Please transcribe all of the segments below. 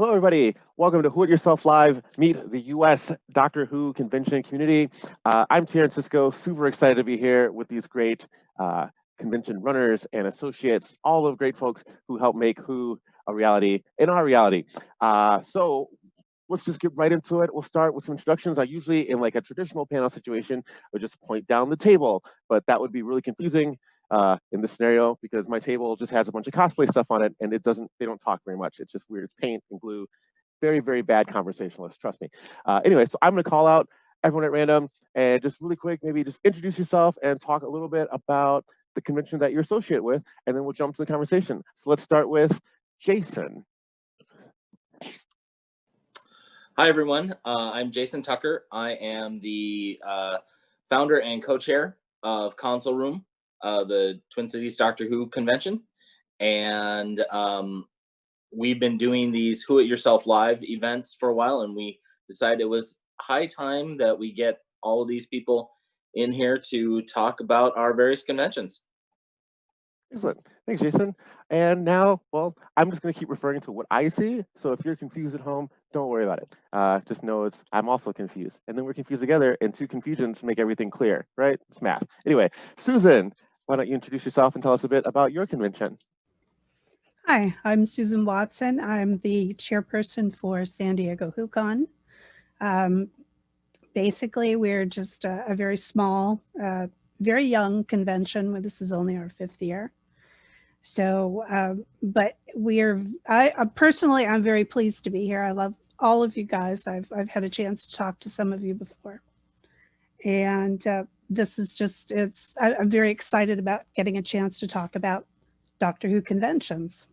Hello, everybody. Welcome to Who It Yourself Live. Meet the U.S. Doctor Who convention community. I'm Terrence Cisco, super excited to be here with these great convention runners and associates, all of great folks who help make Who a reality in our reality. So let's just get right into it. We'll start with some introductions. I usually, in like a traditional panel situation, would just point down the table, but that would be really confusing in this scenario because my table just has a bunch of cosplay stuff on it and they don't talk very much. It's just weird. It's paint and glue. Very, very bad conversationalists, trust me. Anyway, so I'm going to call out everyone at random and just really quick, maybe just introduce yourself and talk a little bit about the convention that you're associated with, and then we'll jump to the conversation. So let's start with Jason. Hi, everyone. I'm Jason Tucker. I am the founder and co-chair of Console Room, the Twin Cities Doctor Who convention. And we've been doing these Who It Yourself Live events for a while, and we decided it was high time that we get all of these people in here to talk about our various conventions. Excellent. Thanks, Jason. And now, well, I'm just going to keep referring to what I see. So if you're confused at home, don't worry about it. Just know I'm also confused. And then we're confused together, and two confusions make everything clear, right? It's math. Anyway, Susan, why don't you introduce yourself and tell us a bit about your convention? Hi, I'm Susan Watson. I'm the chairperson for San Diego WHOcon. Basically, we're just a very small, very young convention. This is only our 5th year. So, but personally, I'm very pleased to be here. I love all of you guys. I've had a chance to talk to some of you before. And this is just, I'm very excited about getting a chance to talk about Doctor Who conventions.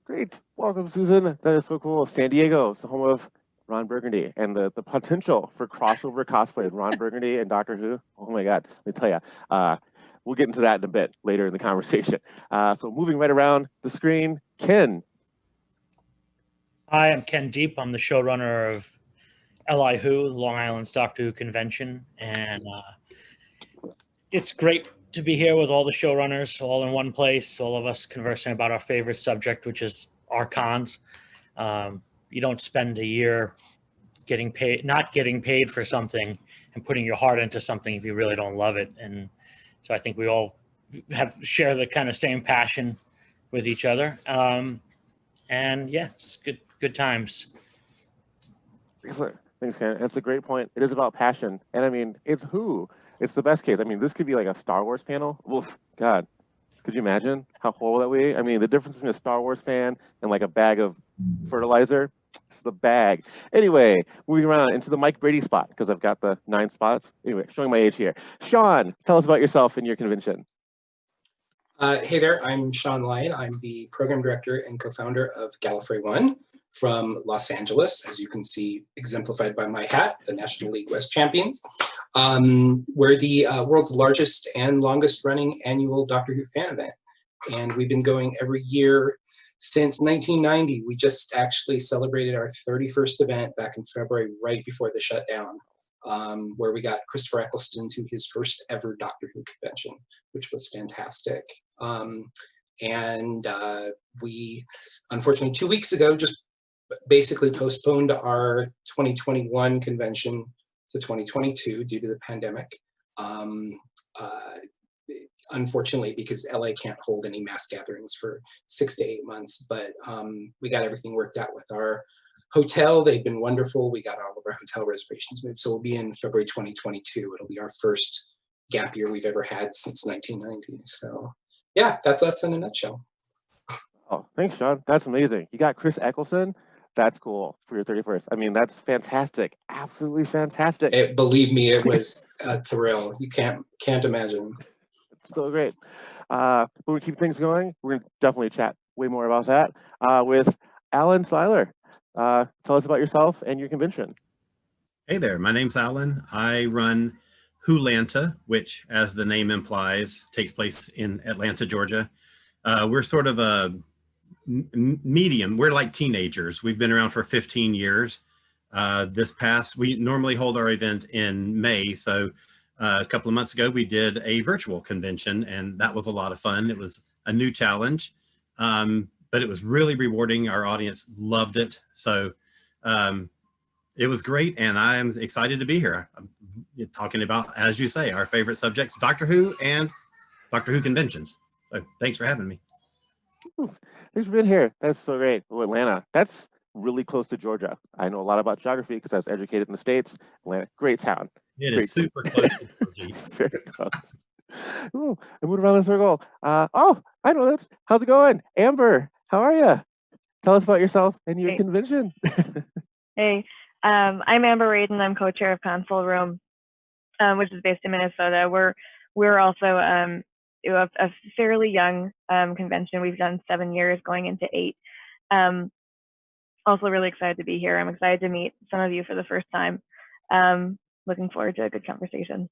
Great. Welcome, Susan. That is so cool. San Diego, it's the home of Ron Burgundy, and the potential for crossover cosplay with Ron Burgundy and Doctor Who. Oh my God, let me tell you. We'll get into that in a bit later in the conversation. So moving right around the screen, Ken. Hi, I'm Ken Deep. I'm the showrunner of LI Who, Long Island's Doctor Who convention, and it's great to be here with all the showrunners all in one place, all of us conversing about our favorite subject, which is our cons. You don't spend a year not getting paid for something and putting your heart into something if you really don't love it. And so I think we all share the kind of same passion with each other. And yeah, it's good times. Excellent. Thanks, Ken. That's a great point. It is about passion. And I mean, it's Who. It's the best case. I mean, this could be like a Star Wars panel. Oof, God, could you imagine how horrible that would be? I mean, the difference between a Star Wars fan and like a bag of fertilizer, it's the bag. Anyway, moving around into the Mike Brady spot, because I've got the 9 spots. Anyway, showing my age here. Shaun, tell us about yourself and your convention. Hey there, I'm Shaun Lyon. I'm the program director and co-founder of Gallifrey 1 from Los Angeles, as you can see exemplified by my hat, the National League West Champions. We're the world's largest and longest running annual Doctor Who fan event. And we've been going every year since 1990. We just actually celebrated our 31st event back in February, right before the shutdown, where we got Christopher Eccleston to his first ever Doctor Who convention, which was fantastic. We, unfortunately, 2 weeks ago, just basically postponed our 2021 convention to 2022 due to the pandemic. Unfortunately, because LA can't hold any mass gatherings for 6 to 8 months, but we got everything worked out with our hotel. They've been wonderful. We got all of our hotel reservations moved. So we'll be in February 2022. It'll be our first gap year we've ever had since 1990. So yeah, that's us in a nutshell. Oh, thanks, Shaun. That's amazing. You got Chris Eccleston. That's cool for your 31st. I mean, that's fantastic. Absolutely fantastic. Believe me, it was a thrill. You can't imagine. It's so great. But we keep things going. We're going to definitely chat way more about that with Alan Siler. Tell us about yourself and your convention. Hey there, my name's Alan. I run WHOlanta, which, as the name implies, takes place in Atlanta, Georgia. We're sort of a medium. We're like teenagers. We've been around for 15 years. We normally hold our event in May. So a couple of months ago, we did a virtual convention, and that was a lot of fun. It was a new challenge. but it was really rewarding. Our audience loved it. So it was great, and I am excited to be here. I'm talking about, as you say, our favorite subjects, Doctor Who and Doctor Who conventions. So thanks for having me. Ooh, thanks for being here. That's so great. Oh, Atlanta, that's really close to Georgia. I know a lot about geography because I was educated in the States. Atlanta, great town. It is super close to Georgia. Very close. Ooh, I moved around the circle. Oh, I know that. How's it going? Amber, how are you? Tell us about yourself and your convention. Hey, I'm Amber Raden. I'm co-chair of Console Room, which is based in Minnesota. We're also a fairly young convention. We've done 7 years, going into 8. Also really excited to be here. I'm excited to meet some of you for the first time. Looking forward to a good conversation.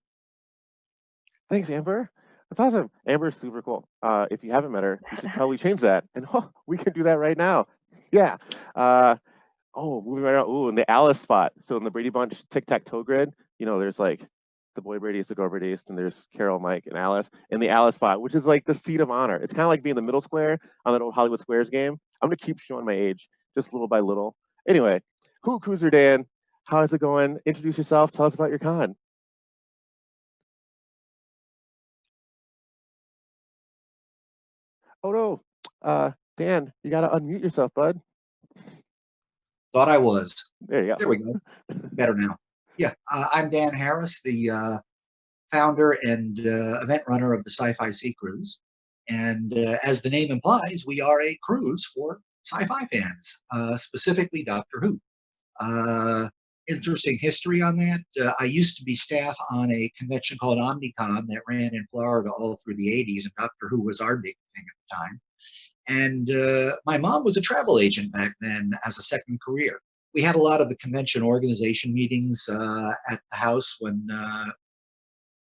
Thanks, Amber. That's awesome. Amber's super cool. If you haven't met her, you should totally change that. And we can do that right now. Yeah. Moving right on. Ooh, in the Alice spot. So in the Brady Bunch tic-tac-toe grid, there's like the boy Brady's, the girl Brady's, and there's Carol, Mike, and Alice. In the Alice spot, which is like the seat of honor. It's kind of like being the middle square on that old Hollywood Squares game. I'm going to keep showing my age just little by little. Anyway, Who Cruiser Dan, how is it going? Introduce yourself. Tell us about your con. Oh no, Dan, you got to unmute yourself, bud. Thought I was. There you go. There we go. Better now. Yeah, I'm Dan Harris, the founder and event runner of the Sci-Fi Sea Cruise. And as the name implies, we are a cruise for sci-fi fans, specifically Doctor Who. Interesting history on that. I used to be staff on a convention called Omnicon that ran in Florida all through the 80s, and Doctor Who was our big thing at the time. And my mom was a travel agent back then as a second career. We had a lot of the convention organization meetings at the house when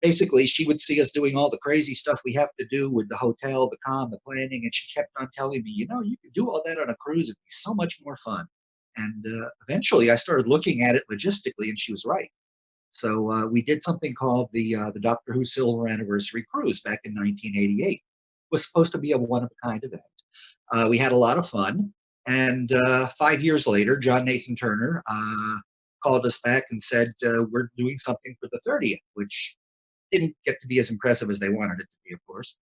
basically she would see us doing all the crazy stuff we have to do with the hotel, the con, the planning, and she kept on telling me, you could do all that on a cruise. It'd be so much more fun. And eventually I started looking at it logistically, and she was right. So we did something called the Doctor Who Silver Anniversary Cruise back in 1988. It was supposed to be a one-of-a-kind event. We had a lot of fun. And 5 years later, John Nathan Turner called us back and said, we're doing something for the 30th, which didn't get to be as impressive as they wanted it to be, of course.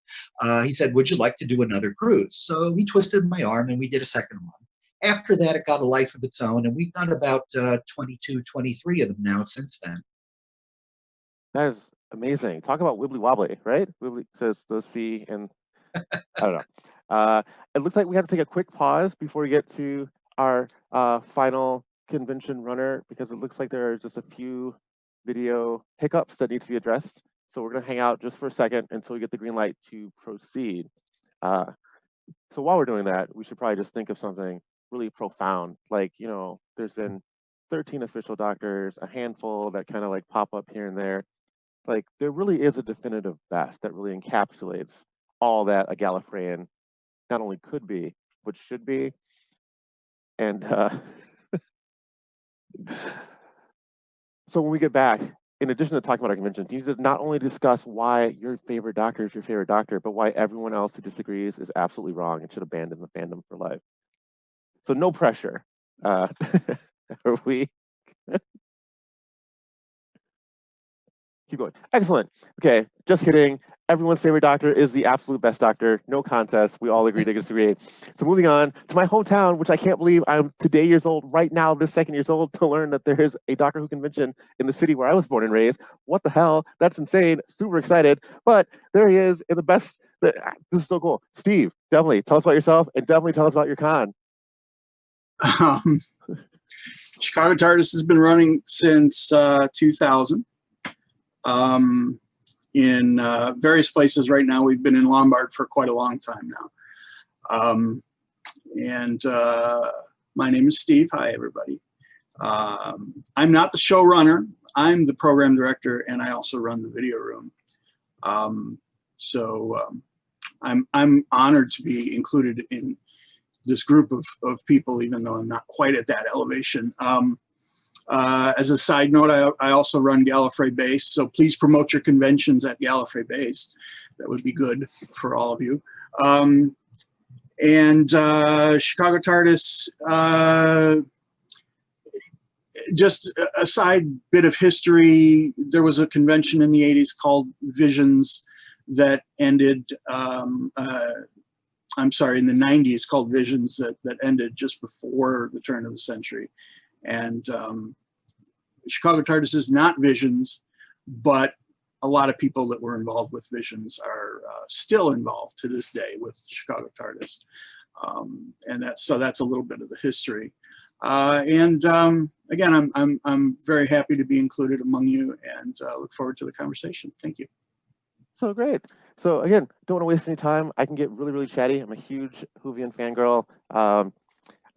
He said, would you like to do another cruise? So he twisted my arm and we did a second one. After that, it got a life of its own, and we've done about 22, 23 of them now since then. That is amazing. Talk about wibbly wobbly, right? Wibbly says the sea, and I don't know. It looks like we have to take a quick pause before we get to our final convention runner, because it looks like there are just a few video hiccups that need to be addressed. So we're going to hang out just for a second until we get the green light to proceed. So while we're doing that, we should probably just think of something really profound. Like, there's been 13 official doctors, a handful that kind of like pop up here and there. Like, there really is a definitive best that really encapsulates all that a Gallifreyan not only could be, but should be. And so when we get back, in addition to talking about our convention, you need to not only discuss why your favorite doctor is your favorite doctor, but why everyone else who disagrees is absolutely wrong and should abandon the fandom for life. So no pressure. Are we? Keep going. Excellent. Okay, just kidding. Everyone's favorite doctor is the absolute best doctor. No contest. We all agree to disagree. So moving on to my hometown, which I can't believe I'm today years old, right now, this second years old, to learn that there is a Doctor Who convention in the city where I was born and raised. What the hell? That's insane. Super excited. But there he is in the best. This is so cool. Steve, definitely tell us about yourself, and definitely tell us about your con. Chicago TARDIS has been running since 2000. In various places right now. We've been in Lombard for quite a long time now. My name is Steve. Hi, everybody. I'm not the showrunner. I'm the program director, and I also run the video room. I'm honored to be included in this group of people, even though I'm not quite at that elevation. As a side note, I also run Gallifrey Base, so please promote your conventions at Gallifrey Base. That would be good for all of you. And Chicago TARDIS, just a side bit of history, there was a convention in the 80s called Visions that ended, I'm sorry, in the 90s called Visions that ended just before the turn of the century. And Chicago TARDIS is not Visions, but a lot of people that were involved with Visions are still involved to this day with Chicago TARDIS. And that's a little bit of the history. Again, I'm very happy to be included among you, and look forward to the conversation. Thank you. So great. So again, don't want to waste any time. I can get really, really chatty. I'm a huge Whovian fangirl.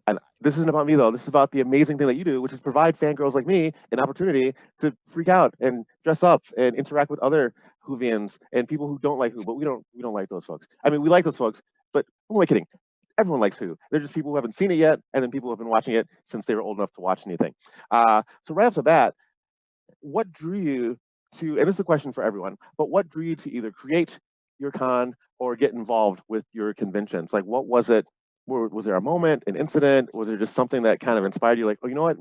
And this isn't about me though. This is about the amazing thing that you do, which is provide fangirls like me an opportunity to freak out and dress up and interact with other Whovians and people who don't like Who, but we don't like those folks. I mean, we like those folks, but who am I kidding? Everyone likes Who. They're just people who haven't seen it yet, and then people who have been watching it since they were old enough to watch anything. So right off the bat, what drew you to, and this is a question for everyone, but what drew you to either create your con or get involved with your conventions? Like, what was it? Was there a moment, an incident? Was there just something that kind of inspired you, like, oh, you know what,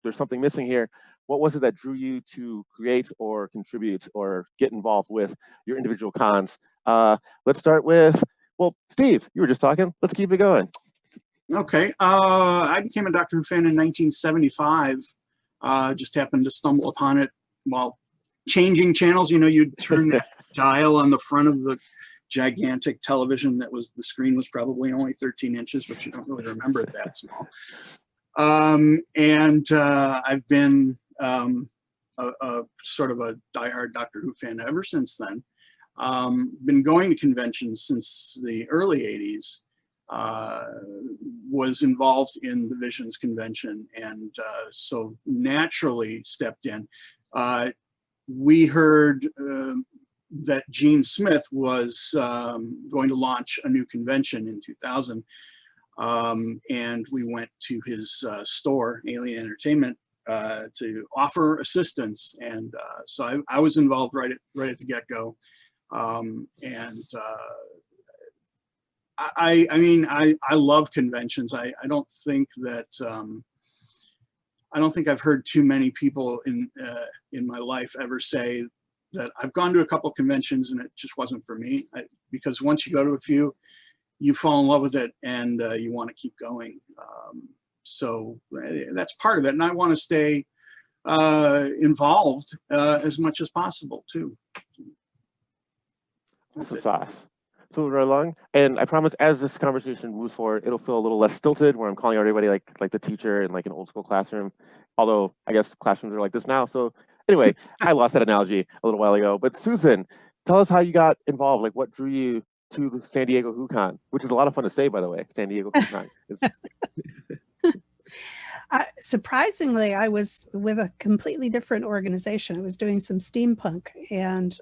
there's something missing here? What was it that drew you to create or contribute or get involved with your individual cons? Let's start with, well, Steve, you were just talking. Let's keep it going. Okay. I became a Doctor Who fan in 1975. Just happened to stumble upon it while changing channels. You know, you'd turn that dial on the front of the gigantic television that was, the screen was probably only 13 inches, but you don't really remember it that small. I've been a sort of a diehard Doctor Who fan ever since then. Been going to conventions since the early 80s. Was involved in the Visions convention, and so naturally stepped in. We heard that Gene Smith was going to launch a new convention in 2000, and we went to his store, Alien Entertainment, to offer assistance. And so I was involved right at the get-go. I mean, I love conventions. I don't think that I don't think I've heard too many people in my life ever say that I've gone to a couple conventions and it just wasn't for me. Because once you go to a few, you fall in love with it, and you want to keep going. So that's part of it, and I want to stay involved as much as possible too. That's the sauce. So we're right along, and I promise as this conversation moves forward, it'll feel a little less stilted, where I'm calling everybody like the teacher in like an old school classroom. Although I guess classrooms are like this now. So anyway, I lost that analogy a little while ago. But Susan, tell us how you got involved. Like, what drew you to the San Diego WhoCon, which is a lot of fun to say, by the way. San Diego WhoCon. Surprisingly, I was with a completely different organization. I was doing some steampunk, and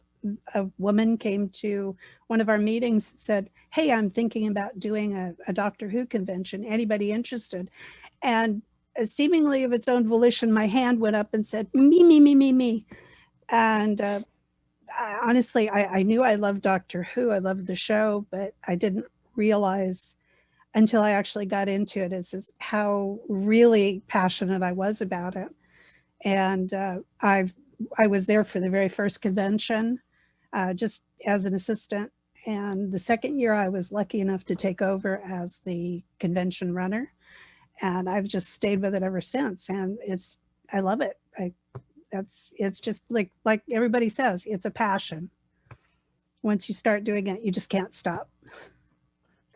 a woman came to one of our meetings and said, "Hey, I'm thinking about doing a Doctor Who convention. Anybody interested?" And seemingly of its own volition, my hand went up and said, me. And honestly, I knew I loved Doctor Who. I loved the show, but I didn't realize until I actually got into it is how really passionate I was about it. And I was there for the very first convention, just as an assistant. And the second year I was lucky enough to take over as the convention runner. And I've just stayed with it ever since. And I love it. It's just like everybody says, it's a passion. Once you start doing it, you just can't stop.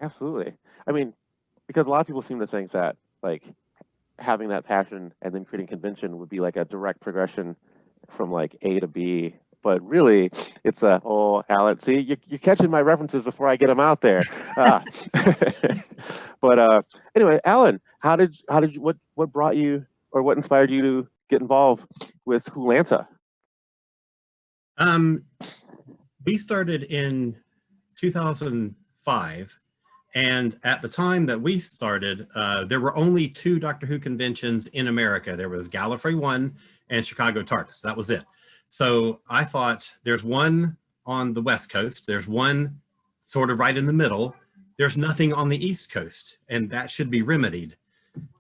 Absolutely. I mean, because a lot of people seem to think that like having that passion and then creating convention would be like a direct progression from like A to B. But really, it's Alan, see, you're catching my references before I get them out there. But anyway, Alan, how did you, what brought you, or what inspired you to get involved with WHOlanta? We started in 2005, and at the time that we started, there were only 2 Doctor Who conventions in America. There was Gallifrey 1 and Chicago TARDIS. That was it. So I thought, there's one on the West Coast, there's one sort of right in the middle, there's nothing on the East Coast, and that should be remedied.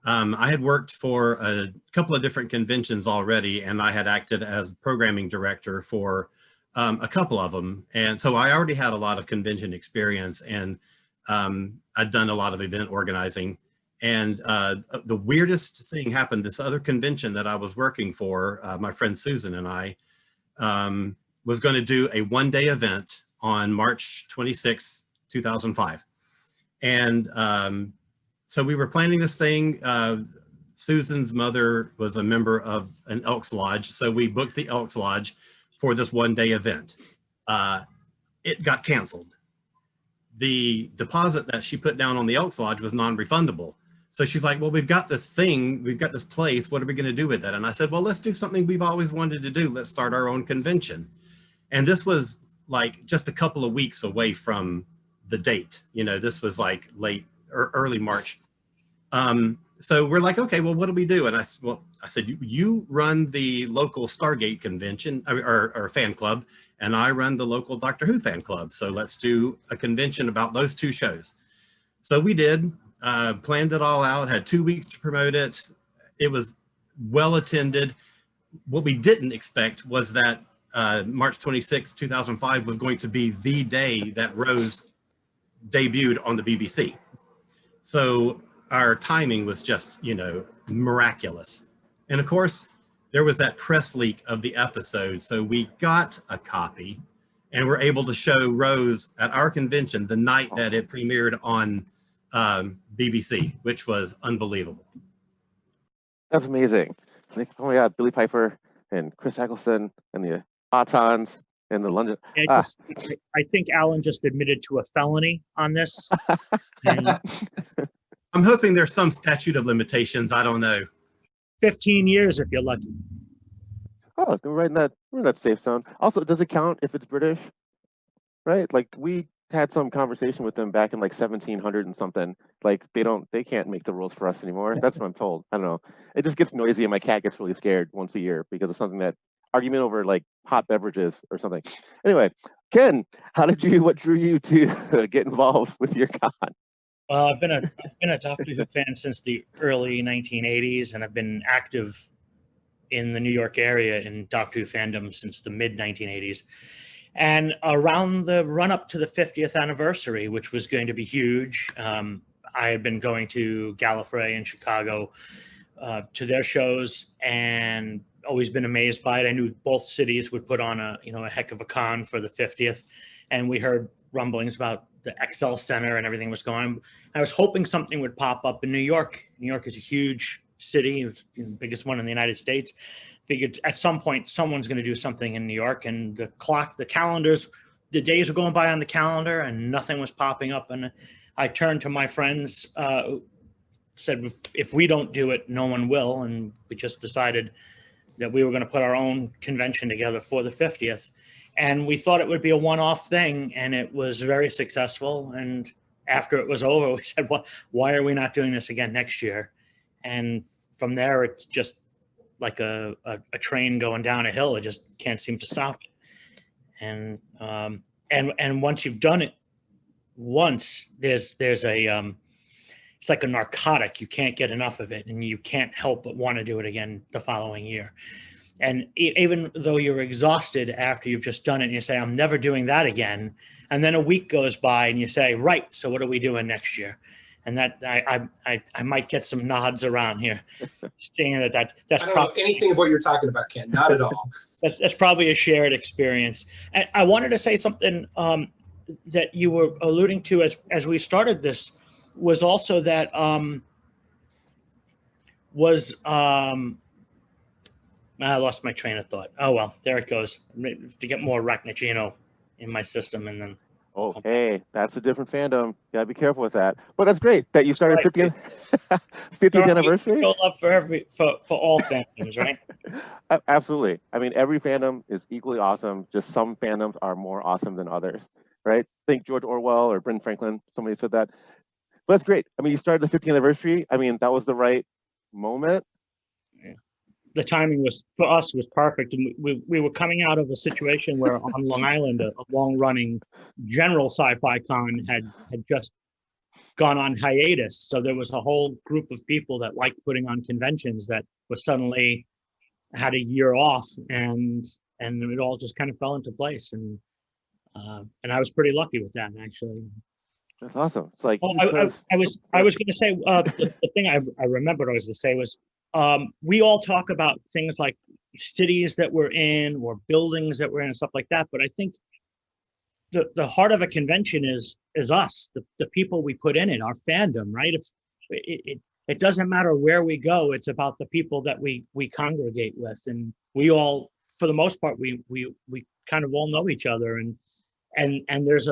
I had worked for a couple of different conventions already, and I had acted as programming director for a couple of them. And so I already had a lot of convention experience, and I'd done a lot of event organizing. And the weirdest thing happened. This other convention that I was working for, my friend Susan and I, was going to do a one-day event on March 26, 2005. And so we were planning this thing. Susan's mother was a member of an Elks Lodge, so we booked the Elks Lodge for this one-day event. It got canceled. The deposit that she put down on the Elks Lodge was non-refundable. So she's like, well, we've got this thing, we've got this place, what are we going to do with it? And I said, well, let's do something we've always wanted to do. Let's start our own convention. And this was like just a couple of weeks away from the date. You know, this was like late or early March. So we're like, okay, well, what do we do? And I said, you run the local Stargate convention or fan club, and I run the local Doctor Who fan club. So let's do a convention about those two shows. So we did. Planned it all out, had 2 weeks to promote it. It was well attended. What we didn't expect was that March 26, 2005 was going to be the day that Rose debuted on the BBC. So our timing was just, you know, miraculous. And of course, there was that press leak of the episode. So we got a copy and were able to show Rose at our convention the night that it premiered on BBC, which was unbelievable. That's amazing. Like, oh my God, Billy Piper and Chris Eccleston and the Autons and the London. I think Alan just admitted to a felony on this. And I'm hoping there's some statute of limitations. I don't know. 15 years if you're lucky. Oh, we're in that safe zone. Also, does it count if it's British? Right? Like, we had some conversation with them back in like 1700 and something. Like, they can't make the rules for us anymore. That's what I'm told. I don't know. It just gets noisy and my cat gets really scared once a year because of something that argument over like hot beverages or something. Anyway, Ken, what drew you to get involved with your con? Well, I've been a Doctor Who fan since the early 1980s, and I've been active in the New York area in Doctor Who fandom since the mid 1980s. And around the run up to the 50th anniversary, which was going to be huge, I had been going to Gallifrey in Chicago to their shows and always been amazed by it. I knew both cities would put on a heck of a con for the 50th, and we heard rumblings about the XL Center and everything was going on. I was hoping something would pop up in New York. New York is a huge city, the biggest one in the United States. Figured at some point someone's going to do something in New York, and the calendars, the days were going by on the calendar and nothing was popping up. And I turned to my friends, said, if we don't do it, no one will. And we just decided that we were going to put our own convention together for the 50th. And we thought it would be a one-off thing, and it was very successful. And after it was over, we said, well, why are we not doing this again next year? And from there, it's just like a train going down a hill. It just can't seem to stop it. And once you've done it once, there's a it's like a narcotic. You can't get enough of it, and you can't help but want to do it again the following year. And even though you're exhausted after you've just done it, and you say, I'm never doing that again. And then a week goes by and you say, right, so what are we doing next year? And that I might get some nods around here, saying that's I don't know anything of what you're talking about, Ken. Not at all. That's probably a shared experience. And I wanted to say something that you were alluding to as we started this, was also that I lost my train of thought. Oh well, there it goes. To get more Arachnagino in my system, and then. Oh, hey, that's a different fandom. You gotta be careful with that. But that's great that you started 50th anniversary. Love for all fandoms, right? Absolutely. I mean, every fandom is equally awesome. Just some fandoms are more awesome than others, right? Think George Orwell or Ben Franklin. Somebody said that. But that's great. I mean, you started the 50th anniversary. I mean, that was the right moment. The timing was, for us, was perfect. And we were coming out of a situation where on Long Island, a long-running general sci-fi con had just gone on hiatus. So there was a whole group of people that liked putting on conventions that was suddenly had a year off, and it all just kind of fell into place. And I was pretty lucky with that, actually. That's awesome. It's like I was going to say the thing I remembered I was to say was we all talk about things like cities that we're in or buildings that we're in and stuff like that, but I think the heart of a convention is us, the people we put in it, our fandom, right? It doesn't matter where we go. It's about the people that we congregate with, and we all, for the most part, we kind of all know each other, and there's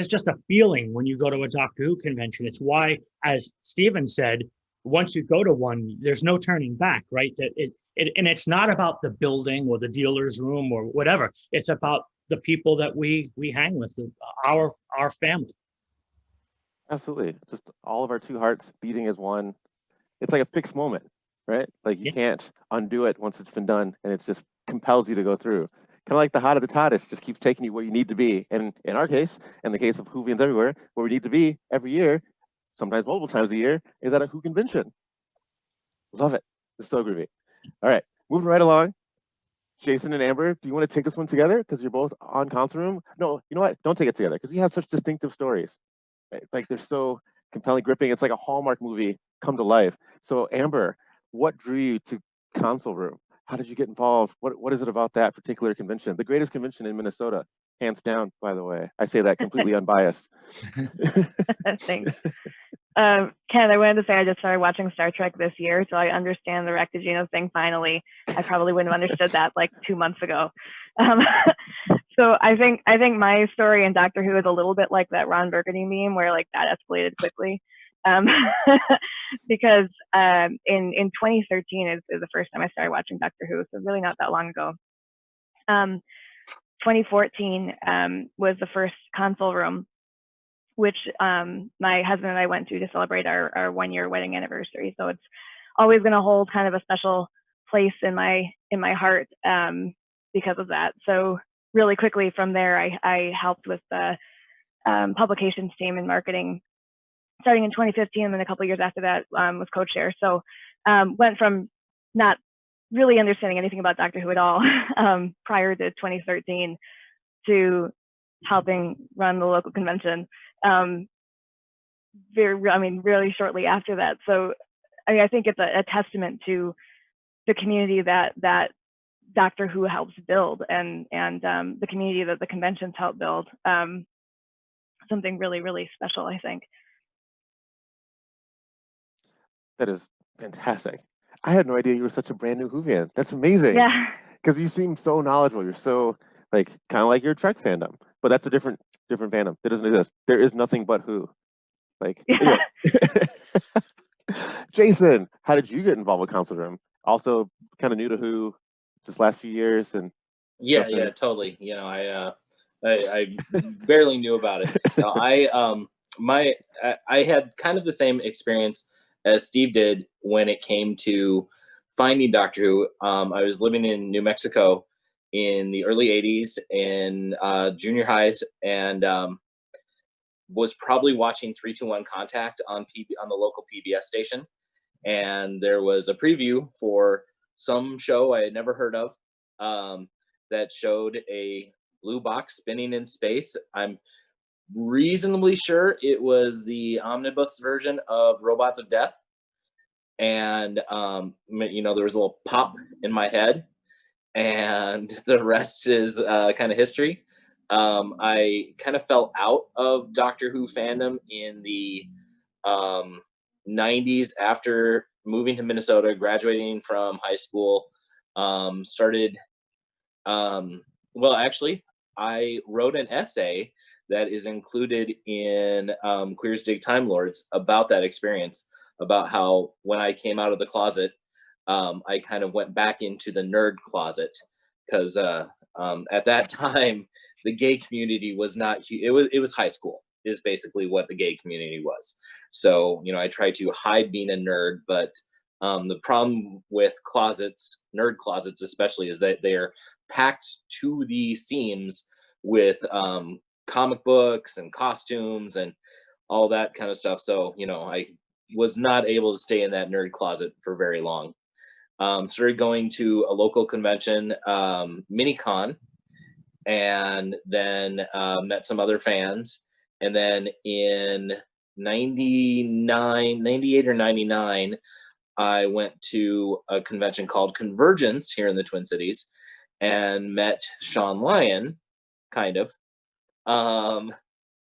just a feeling when you go to a Doctor Who convention. It's why, as Stephen said, once you go to one, there's no turning back, right? And it's not about the building or the dealer's room or whatever. It's about the people that we hang with, our family. Absolutely. Just all of our two hearts beating as one. It's like a fixed moment, right? Like you can't undo it once it's been done, and it just compels you to go through. Kind of like the heart of the TARDIS just keeps taking you where you need to be. And in our case, in the case of Whovians everywhere, where we need to be every year, sometimes multiple times a year, is at a Who convention. Love it. It's so groovy. All right, moving right along. Jason and Amber, do you want to take this one together? Because you're both on Council Room. No, you know what? Don't take it together, because you have such distinctive stories. Right? Like they're so compelling, gripping. It's like a Hallmark movie come to life. So Amber, what drew you to Council Room? How did you get involved? What is it about that particular convention? The greatest convention in Minnesota, hands down, by the way. I say that completely unbiased. Thanks. Ken, I wanted to say I just started watching Star Trek this year, so I understand the Rectigino thing finally. I probably wouldn't have understood that like 2 months ago. So I think my story in Doctor Who is a little bit like that Ron Burgundy meme, where like that escalated quickly. Because in 2013 is the first time I started watching Doctor Who, so really not that long ago. 2014 was the first Console Room, which my husband and I went to celebrate our 1-year wedding anniversary. So it's always going to hold kind of a special place in my heart because of that. So really quickly from there, I helped with the publications team and marketing starting in 2015, and then a couple of years after that was co-chair. So went from not really understanding anything about Doctor Who at all prior to 2013 to helping run the local convention really shortly after that. So I think it's a testament to the community that Doctor Who helps build, and the community that the conventions help build. Something really, really special, I think. That is fantastic. I had no idea you were such a brand new Whovian. That's amazing. Yeah. Because you seem so knowledgeable. You're so like kind of like your Trek fandom, but that's a different fandom. That doesn't exist. There is nothing but Who. Like, yeah. Anyway. Jason, how did you get involved with Council Room? Also, kind of new to Who, just last few years, and yeah, totally. You know, I barely knew about it. No, I had kind of the same experience as Steve did when it came to finding Doctor Who. I was living in New Mexico in the early 80s in junior highs, and was probably watching 321 Contact on the local PBS station. And there was a preview for some show I had never heard of that showed a blue box spinning in space. I'm reasonably sure it was the omnibus version of Robots of Death. And, you know, there was a little pop in my head, and the rest is kind of history. I kind of fell out of Doctor Who fandom in the 90s after moving to Minnesota, graduating from high school. Actually, I wrote an essay that is included in Queers Dig Time Lords about that experience, about how when I came out of the closet, I kind of went back into the nerd closet, because at that time the gay community was not, it was high school is basically what the gay community was. So, you know, I tried to hide being a nerd, but the problem with closets, nerd closets especially, is that they're packed to the seams with comic books and costumes and all that kind of stuff. So, you know, I was not able to stay in that nerd closet for very long. Started going to a local convention, MiniCon, and then met some other fans. And then in 98 or 99, I went to a convention called Convergence here in the Twin Cities and met Shaun Lyon, kind of.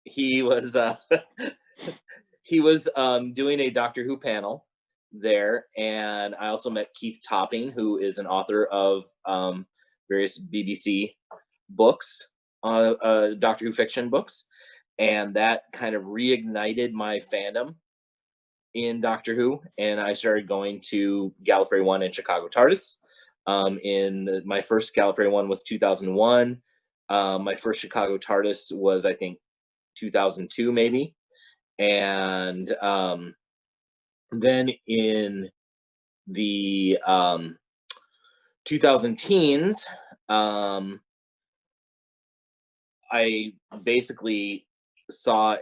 He was he was doing a Doctor Who panel there, and I also met Keith Topping, who is an author of various BBC books, Doctor Who fiction books, and that kind of reignited my fandom in Doctor Who, and I started going to Gallifrey 1 and Chicago TARDIS. My first Gallifrey 1 was 2001. My first Chicago TARDIS was, I think, 2002 maybe. And then in the 2010s, I basically saw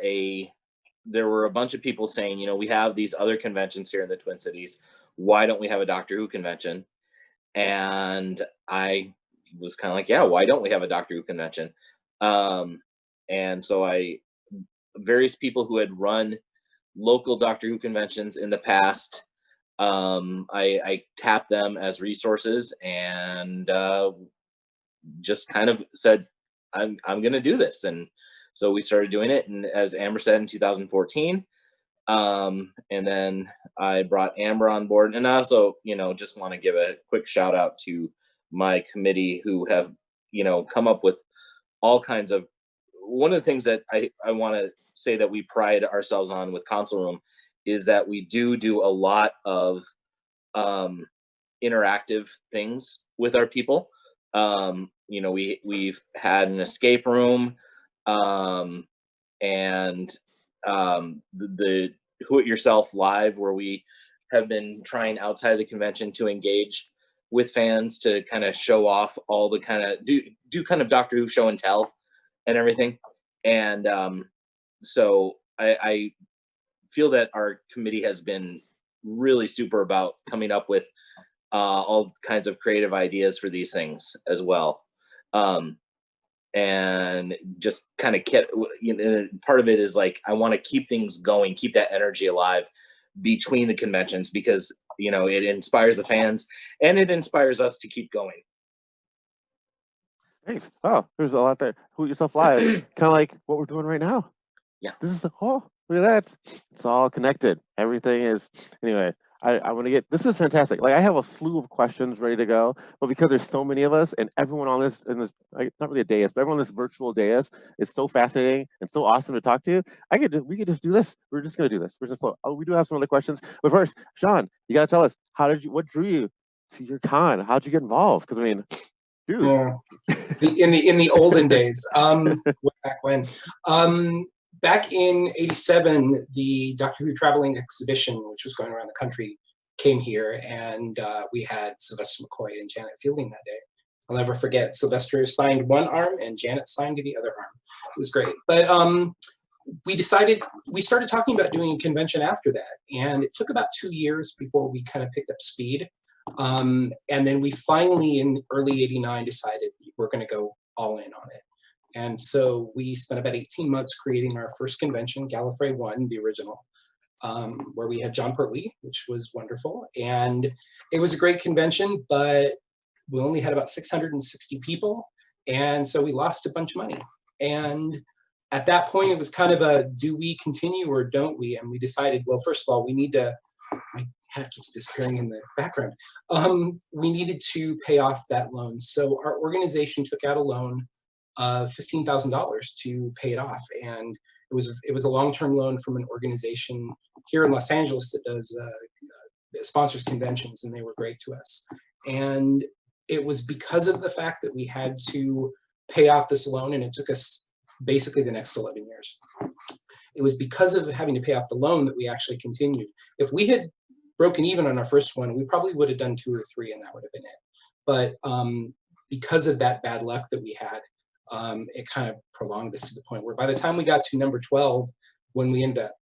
there were a bunch of people saying, you know, we have these other conventions here in the Twin Cities. Why don't we have a Doctor Who convention? And I was kind of like, yeah, why don't we have a Doctor Who convention? And so various people who had run local Doctor Who conventions in the past, I tapped them as resources and just kind of said, I'm going to do this. And so we started doing it. And as Amber said, in 2014, and then I brought Amber on board. And I also, you know, just want to give a quick shout out to my committee who have, you know, come up with all kinds of, one of the things that I want to say that we pride ourselves on with Console Room is that we do a lot of interactive things with our people. You know, we've had an escape room, and the Who It Yourself Live, where we have been trying outside of the convention to engage with fans to kind of show off all the kind of do kind of Doctor Who show and tell and everything. And so I feel that our committee has been really super about coming up with all kinds of creative ideas for these things as well. And just kind of kept, you know, part of it is like, I want to keep things going, keep that energy alive between the conventions, because, you know, it inspires the fans and it inspires us to keep going. Thanks. Oh, there's a lot there. Who It Yourself Live, kind of like what we're doing right now. Yeah. This is look at that. It's all connected. Everything is, anyway. I want to get, this is fantastic. Like, I have a slew of questions ready to go, but because there's so many of us and everyone on this, like, not really a dais, but everyone on this virtual dais is so fascinating and so awesome to talk to. We could just do this. We're just going to do this. We're just, we do have some other questions, but first, Shaun, you got to tell us, what drew you to your con? How'd you get involved? Because I mean, dude. Yeah. in the olden days, way back when. Back in '87, the Doctor Who Traveling Exhibition, which was going around the country, came here, and we had Sylvester McCoy and Janet Fielding that day. I'll never forget. Sylvester signed one arm, and Janet signed the other arm. It was great. But we started talking about doing a convention after that, and it took about 2 years before we kind of picked up speed. And then we finally, in early '89, decided we're going to go all in on it. And so we spent about 18 months creating our first convention, Gallifrey 1, the original, where we had John Pertwee, which was wonderful. And it was a great convention, but we only had about 660 people. And so we lost a bunch of money. And at that point, it was kind of a, do we continue or don't we? And we decided, well, first of all, we need to, my hat keeps disappearing in the background. We needed to pay off that loan. So our organization took out a loan of $15,000 to pay it off, and it was a long-term loan from an organization here in Los Angeles that does sponsors conventions, and they were great to us. And it was because of the fact that we had to pay off this loan, and it took us basically the next 11 years. It was because of having to pay off the loan that we actually continued. If we had broken even on our first one, we probably would have done 2 or 3, and that would have been it. But because of that bad luck that we had, it kind of prolonged us to the point where by the time we got to number 12, when we ended up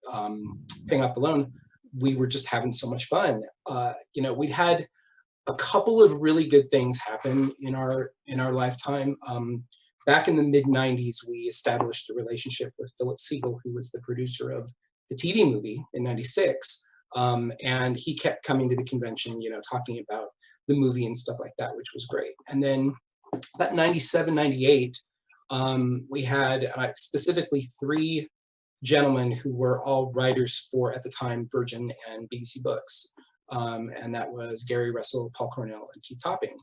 paying off the loan, we were just having so much fun. You know, we'd had a couple of really good things happen in our lifetime. Back in the mid-90s, we established a relationship with Philip Siegel, who was the producer of the TV movie in '96. And he kept coming to the convention, you know, talking about the movie and stuff like that, which was great. And then about '97, '98, we had specifically 3 gentlemen who were all writers for, at the time, Virgin and BBC Books. And that was Gary Russell, Paul Cornell, and Keith Topping.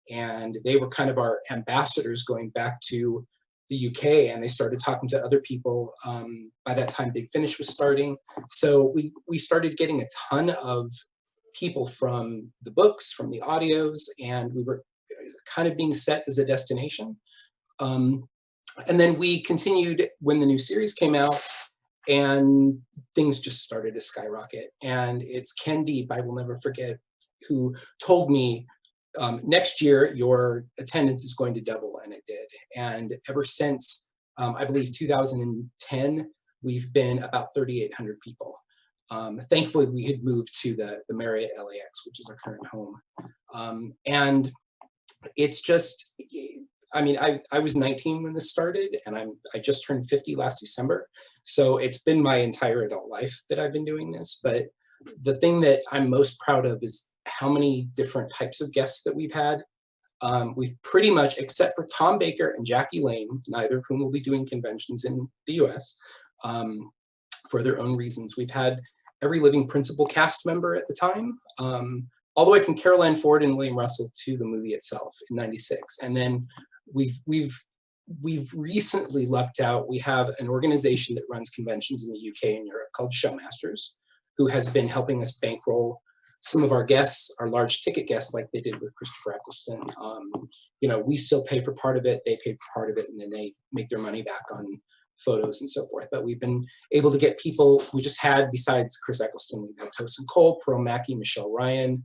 And they were kind of our ambassadors going back to the UK, and they started talking to other people. By that time, Big Finish was starting. So we started getting a ton of people from the books, from the audios, and we were kind of being set as a destination. And then we continued when the new series came out, and things just started to skyrocket. And it's Ken Deep, I will never forget, who told me, next year, your attendance is going to double, and it did. And ever since, I believe 2010, we've been about 3,800 people. Thankfully, we had moved to the Marriott LAX, which is our current home. And it's just, I mean, I was 19 when this started, and I just turned 50 last December. So it's been my entire adult life that I've been doing this. But the thing that I'm most proud of is how many different types of guests that we've had. We've pretty much, except for Tom Baker and Jackie Lane, neither of whom will be doing conventions in the US for their own reasons. We've had every living principal cast member at the time, all the way from Carol Ann Ford and William Russell to the movie itself in '96. And then we've recently lucked out. We have an organization that runs conventions in the UK and Europe called Showmasters, who has been helping us bankroll some of our guests, our large ticket guests, like they did with Christopher Eccleston. You know, we still pay for part of it, they pay for part of it, and then they make their money back on photos and so forth. But we've been able to get people, we just had, besides Chris Eccleston, we've had Tosin Cole, Pearl Mackie, Michelle Ryan.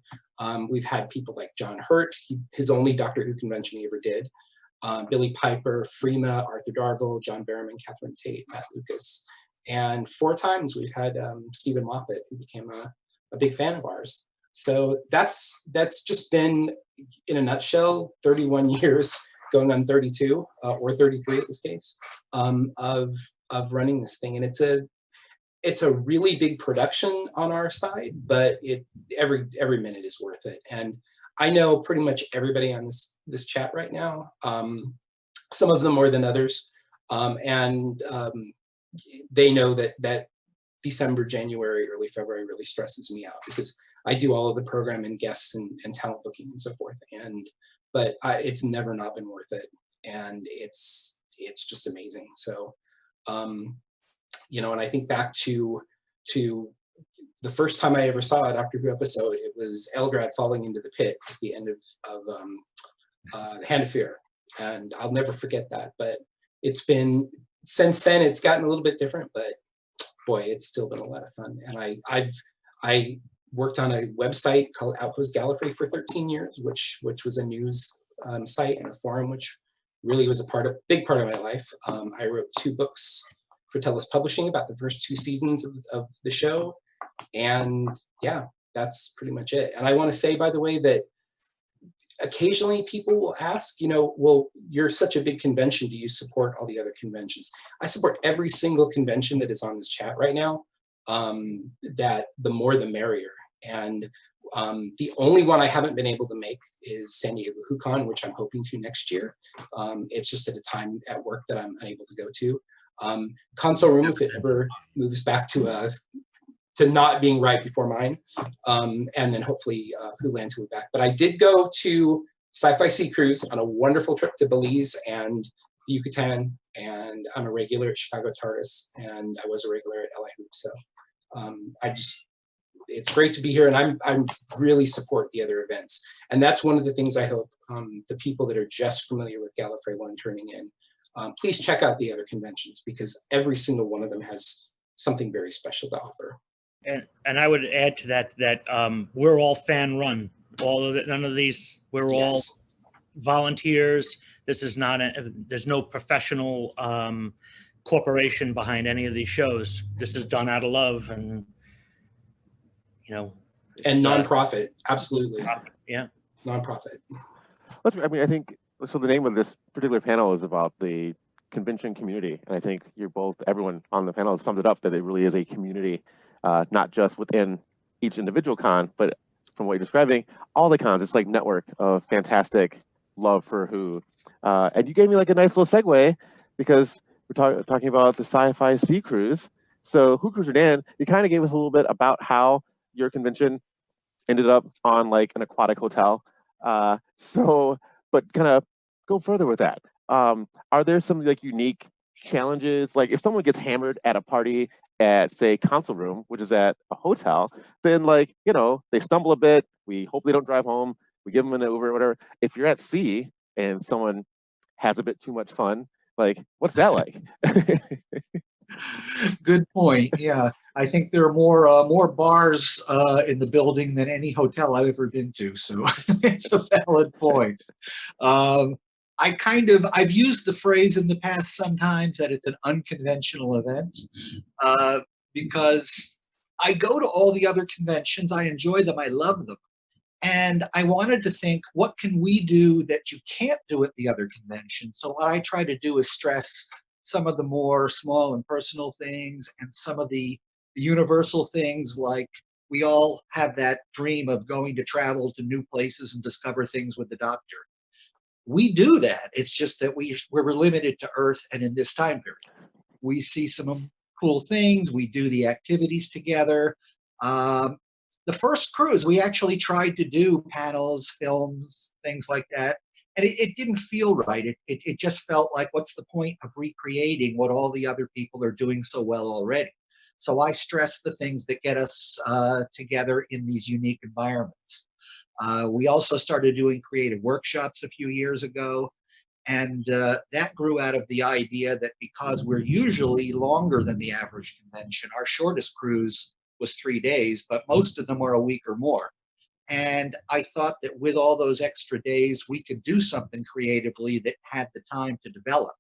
We've had people like John Hurt, his only Doctor Who convention he ever did. Billy Piper, Freema, Arthur Darvill, John Barrowman, Catherine Tate, Matt Lucas. And 4 times we've had Stephen Moffat, who became a big fan of ours. So that's just been, in a nutshell, 31 years, going on 32 or 33 in this case, of running this thing. And it's a really big production on our side, but every minute is worth it. And I know pretty much everybody on this chat right now, some of them more than others, and they know that December, January, early February really stresses me out, because I do all of the program and guests and talent booking and so forth. But it's never not been worth it, and it's just amazing. So, you know, and I think back to the first time I ever saw a Doctor Who episode, it was Eldrad falling into the pit at the end of The Hand of Fear, and I'll never forget that. But it's been, since then, it's gotten a little bit different, but boy, it's still been a lot of fun. And I worked on a website called Outpost Gallifrey for 13 years, which was a news site and a forum, which really was a big part of my life. I wrote 2 books for Tellus Publishing about the first 2 seasons of the show. And yeah, that's pretty much it. And I want to say, by the way, that occasionally people will ask, you know, well, you're such a big convention, do you support all the other conventions? I support every single convention that is on this chat right now. That the more the merrier. And the only one I haven't been able to make is San Diego WHOCon, which I'm hoping to next year. It's just at a time at work that I'm unable to go to. Console Room, if it ever moves back to not being right before mine, and then hopefully WHOlanta will be back. But I did go to Sci-Fi Sea Cruise on a wonderful trip to Belize and the Yucatan, and I'm a regular at Chicago TARDIS, and I was a regular at LI Hoop. So it's great to be here, and I'm really support the other events. And that's one of the things I hope the people that are just familiar with Gallifrey 1 turning in, please check out the other conventions, because every single one of them has something very special to offer. And I would add to that we're all fan run. All of it, none of these. We're all volunteers. This is not there's no professional corporation behind any of these shows. This is done out of love, and and nonprofit. Absolutely. Yeah. Nonprofit. I mean, I think so. The name of this particular panel is about the convention community, and I think everyone on the panel has summed it up, that it really is a community, not just within each individual con, but from what you're describing, all the cons. It's like network of fantastic love for Who. And you gave me like a nice little segue, because we're talking about the Sci-Fi Sea Cruise. So Who Cruiser Dan, you kind of gave us a little bit about how your convention ended up on like an aquatic hotel. But kind of go further with that. Are there some like unique challenges? Like if someone gets hammered at a party at, say, Council Room, which is at a hotel, then like, they stumble a bit, we hope they don't drive home, we give them an Uber or whatever. If you're at sea and someone has a bit too much fun, like, what's that like? Good point. Yeah, I think there are more bars in the building than any hotel I've ever been to, so it's a valid point. I've used the phrase in the past sometimes that it's an unconventional event, because I go to all the other conventions, I enjoy them, I love them, and I wanted to think, what can we do that you can't do at the other conventions? So what I try to do is stress some of the more small and personal things, and some of the universal things, like we all have that dream of going to travel to new places and discover things with the Doctor. We do that. It's just that we're limited to Earth and in this time period. We see some cool things. We do the activities together. The first cruise, we actually tried to do panels, films, things like that. And it didn't feel right. It just felt like, what's the point of recreating what all the other people are doing so well already? So I stress the things that get us together in these unique environments. We also started doing creative workshops a few years ago, and that grew out of the idea that because we're usually longer than the average convention, our shortest cruise was 3 days, but most of them were a week or more. And I thought that with all those extra days, we could do something creatively that had the time to develop.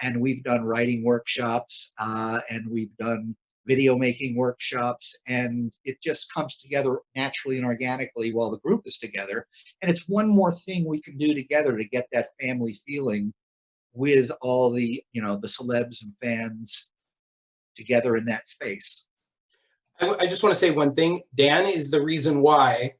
And we've done writing workshops, and we've done video making workshops, and it just comes together naturally and organically while the group is together. And it's one more thing we can do together to get that family feeling with all the, the celebs and fans together in that space. I just want to say one thing. Dan is the reason why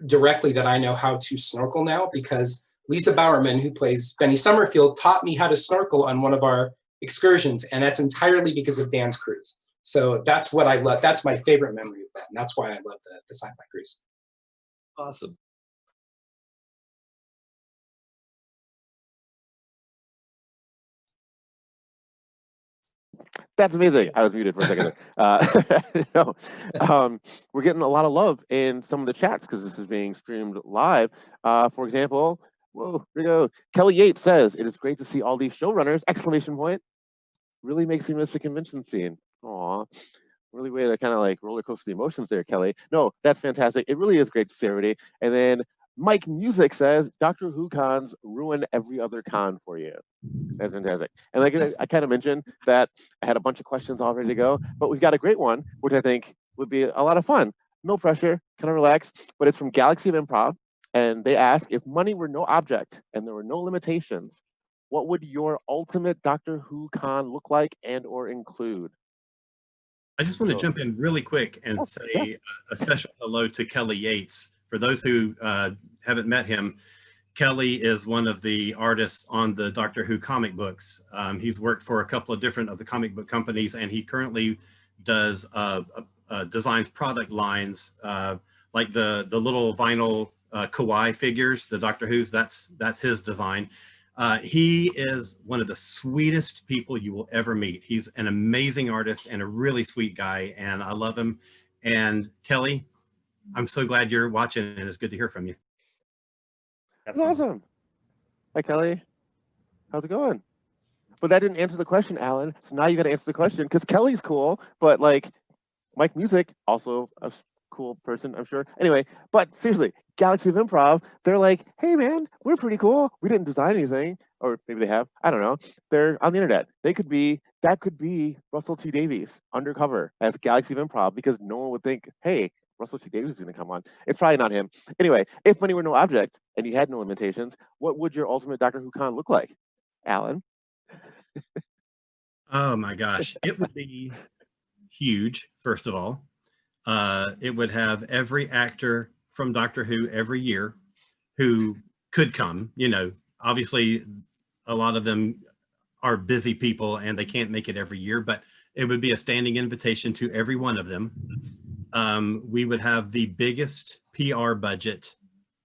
directly that I know how to snorkel now, because Lisa Bowerman, who plays Benny Summerfield, taught me how to snorkel on one of our excursions, and that's entirely because of Dan's cruise. So that's what I love. That's my favorite memory of that, and that's why I love the Sci-Fi cruise. Awesome. That's amazing. I was muted for a second. We're getting a lot of love in some of the chats because this is being streamed live. For example, whoa, here we go. Kelly Yates says, "It is great to see all these showrunners!" Exclamation point. Really makes me miss the convention scene. Aw, really way to kind of like roller coaster the emotions there, Kelly. No, that's fantastic. It really is great to see everybody. And then Mike Music says, "Doctor Who cons ruin every other con for you." That's fantastic. And like I kind of mentioned that I had a bunch of questions all ready to go, but we've got a great one, which I think would be a lot of fun. No pressure, kind of relax, but it's from Galaxy of Improv. And they ask, if money were no object and there were no limitations, what would your ultimate Doctor Who con look like and or include? I just want to jump in really quick and say a special hello to Kelly Yates. For those who haven't met him, Kelly is one of the artists on the Doctor Who comic books. He's worked for a couple of different of the comic book companies, and he currently does designs product lines like the little vinyl kawaii figures, the Doctor Who's. That's his design. He is one of the sweetest people you will ever meet. He's an amazing artist and a really sweet guy, and I love him. And Kelly, I'm so glad you're watching, and it's good to hear from you. That's awesome. Hi, Kelly. How's it going? But that didn't answer the question, Alan. So now you got to answer the question, because Kelly's cool, but like Mike Music, also a cool person, I'm sure. Anyway, but seriously, Galaxy of Improv, they're like, hey man, we're pretty cool. We didn't design anything, or maybe they have. I don't know. They're on the internet. That could be Russell T Davies undercover as Galaxy of Improv, because no one would think, hey, Russell T Davies is going to come on. It's probably not him. Anyway, if money were no object and you had no limitations, what would your ultimate Doctor Who con look like, Alan? Oh my gosh, it would be huge, first of all. It would have every actor from Doctor Who every year who could come. You know, obviously a lot of them are busy people and they can't make it every year, but it would be a standing invitation to every one of them. We would have the biggest PR budget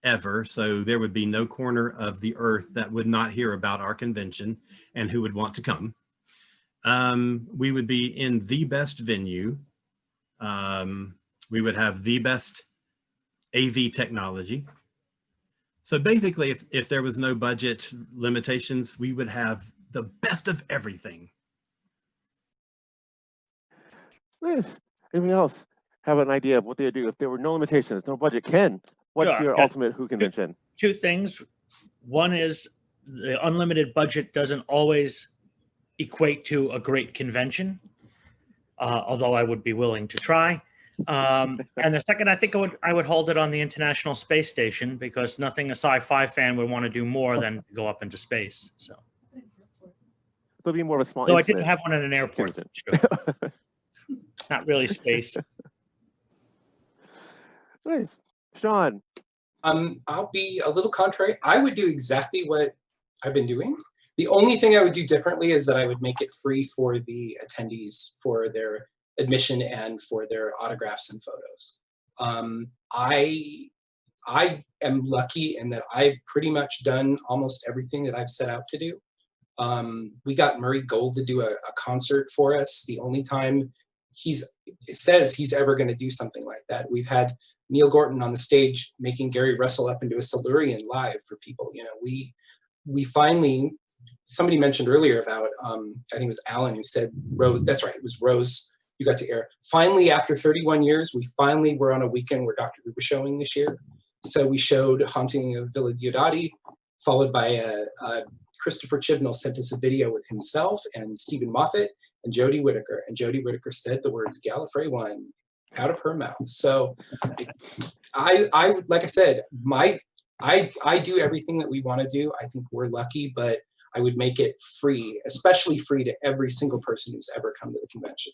ever, so there would be no corner of the earth that would not hear about our convention and who would want to come. We would be in the best venue. We would have the best AV technology. So basically, if there was no budget limitations, we would have the best of everything. Nice. Anybody else have an idea of what they'd do if there were no limitations, no budget? Ken, what's Sure. your ultimate Who convention? Two things. One is the unlimited budget doesn't always equate to a great convention, although I would be willing to try. And the second, I think I would hold it on the International Space Station, because nothing a sci-fi fan would want to do more than go up into space. So It'll be more of a small. no, I didn't have one at an airport. Sure. Not really space. Nice. Shaun. I'll be a little contrary. I would do exactly what I've been doing. The only thing I would do differently is that I would make it free for the attendees for their admission and for their autographs and photos. I am lucky in that I've pretty much done almost everything that I've set out to do. We got Murray Gold to do a concert for us. The only time says he's ever going to do something like that. We've had Neil Gorton on the stage making Gary Russell up into a Silurian live for people. You know, we finally, somebody mentioned earlier about, I think it was Alan who said Rose, that's right, it was Rose, you got to air. Finally, after 31 years, we finally were on a weekend where Doctor Who was showing this year. So we showed Haunting of Villa Diodati, followed by Christopher Chibnall sent us a video with himself and Stephen Moffat and Jodie Whittaker. And Jodie Whittaker said the words Gallifrey 1 out of her mouth. So I would, like I said, I do everything that we want to do. I think we're lucky, but I would make it free, especially free to every single person who's ever come to the convention.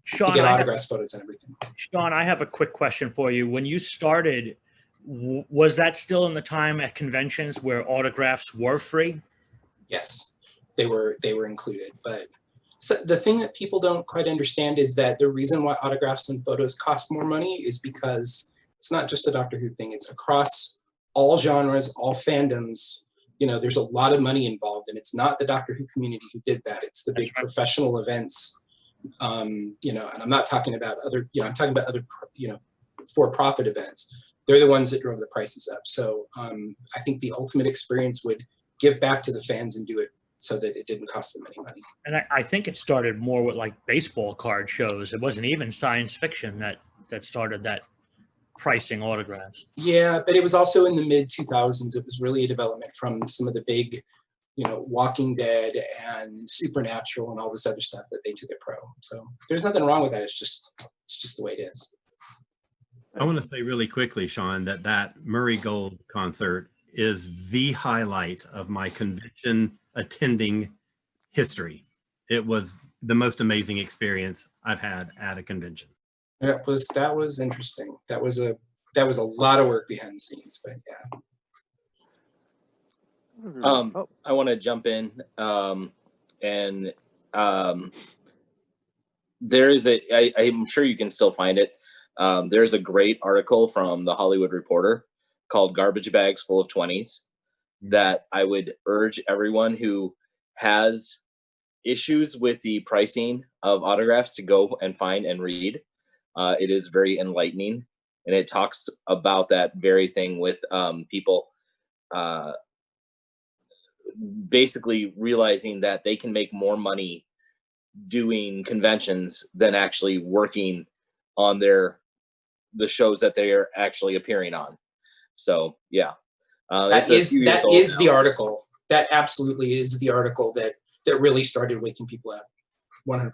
Shaun, to get autographs, photos, and everything. Shaun, I have a quick question for you. When you started, was that still in the time at conventions where autographs were free? Yes, they were included. But so the thing that people don't quite understand is that the reason why autographs and photos cost more money is because it's not just a Doctor Who thing. It's across all genres, all fandoms. You know, there's a lot of money involved, and it's not the Doctor Who community who did that. It's the big professional events. You know, and I'm not talking about other, you know, I'm talking about other, you know, for-profit events. They're the ones that drove the prices up. So I think the ultimate experience would give back to the fans and do it so that it didn't cost them any money. And I think it started more with like baseball card shows. It wasn't even science fiction that started that pricing autographs. Yeah, but it was also in the mid-2000s. It was really a development from some of the big, you know, Walking Dead and Supernatural and all this other stuff that they took it pro. So there's nothing wrong with that. It's just the way it is. I want to say really quickly, Shaun, that Murray Gold concert is the highlight of my convention attending history. It was the most amazing experience I've had at a convention. That was interesting. That was a lot of work behind the scenes, but yeah. I want to jump in, and there is I'm sure you can still find it. There's a great article from the Hollywood Reporter called "Garbage Bags Full of 20s" that I would urge everyone who has issues with the pricing of autographs to go and find and read. It is very enlightening, and it talks about that very thing with people basically realizing that they can make more money doing conventions than actually working on the shows that they are actually appearing on. So yeah, That it's a few years old is now. the article. That absolutely is the article that really started waking people up. 100%.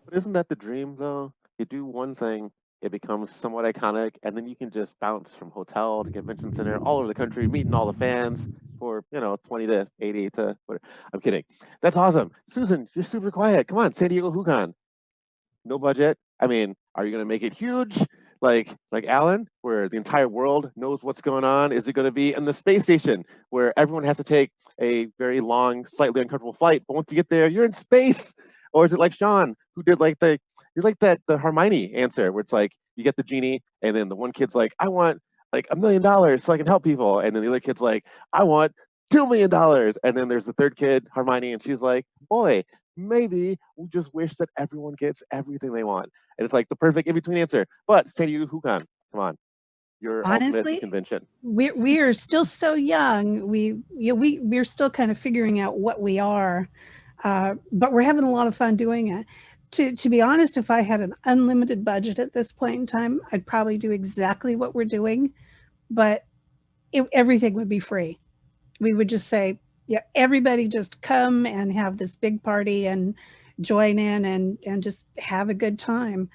But isn't that the dream though? You do one thing, it becomes somewhat iconic, and then you can just bounce from hotel to convention center all over the country, meeting all the fans for 20 to 80 to whatever. I'm kidding. That's awesome. Susan, you're super quiet. Come on, San Diego WHOcon. No budget. I mean, are you gonna make it huge? Like Alan, where the entire world knows what's going on? Is it going to be in the space station where everyone has to take a very long, slightly uncomfortable flight, but once you get there, you're in space? Or is it like Shaun, who did you're like the Hermione answer, where it's like you get the genie, and then the one kid's like, I want like $1 million so I can help people, and then the other kid's like, I want $2 million, and then there's the third kid, Hermione, and she's like, boy, maybe we just wish that everyone gets everything they want. And it's like the perfect in-between answer. But San Diego WHOcon, come on, your Honestly, ultimate convention. We are still so young. We're still kind of figuring out what we are, but we're having a lot of fun doing it. To be honest, if I had an unlimited budget at this point in time, I'd probably do exactly what we're doing, but everything would be free. We would just say, yeah, everybody just come and have this big party and join in and just have a good time.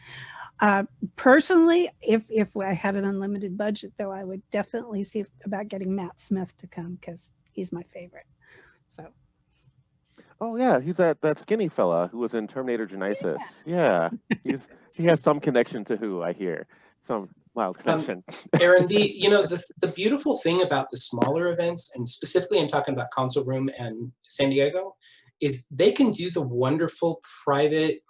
Personally, if I had an unlimited budget, though, I would definitely see about getting Matt Smith to come, because he's my favorite. So. Oh yeah, he's that skinny fella who was in Terminator Genisys. Yeah, he has some connection to Who, I hear, some mild connection. Aaron, the beautiful thing about the smaller events, and specifically I'm talking about Console Room and San Diego, is they can do the wonderful private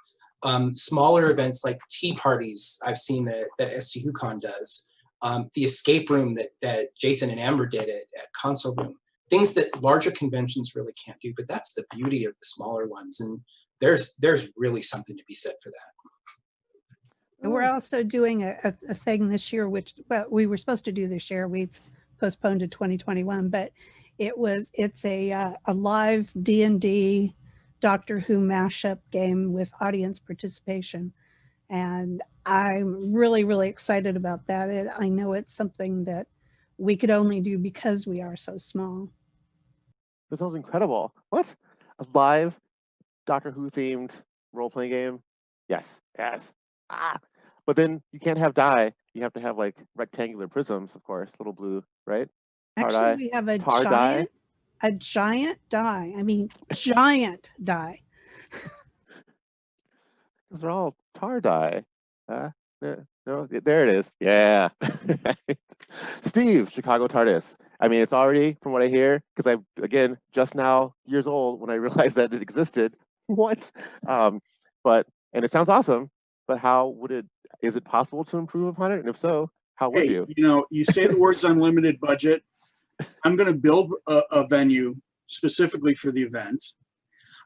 smaller events like tea parties I've seen that ST WhoCon does, the escape room that Jason and Amber did at Console Room, things that larger conventions really can't do. But that's the beauty of the smaller ones, and there's really something to be said for that. And we're also doing a thing this year, which we were supposed to do this year. We've postponed to 2021, but it's a live D&D Doctor Who mashup game with audience participation. And I'm really, really excited about that. I know it's something that we could only do because we are so small. That sounds incredible. What? A live Doctor Who themed role-playing game? Yes. But then you can't have die. You have to have like rectangular prisms, of course, little blue, right? Actually, we have a giant die. I mean, giant die. Because they're all tar die. No, there it is. Yeah. Steve, Chicago TARDIS. I mean, it's already, from what I hear, because I, again, just now years old when I realized that it existed. What? And it sounds awesome, but is it possible to improve upon it? And if so, how would you? You say the words unlimited budget. I'm going to build a venue specifically for the event.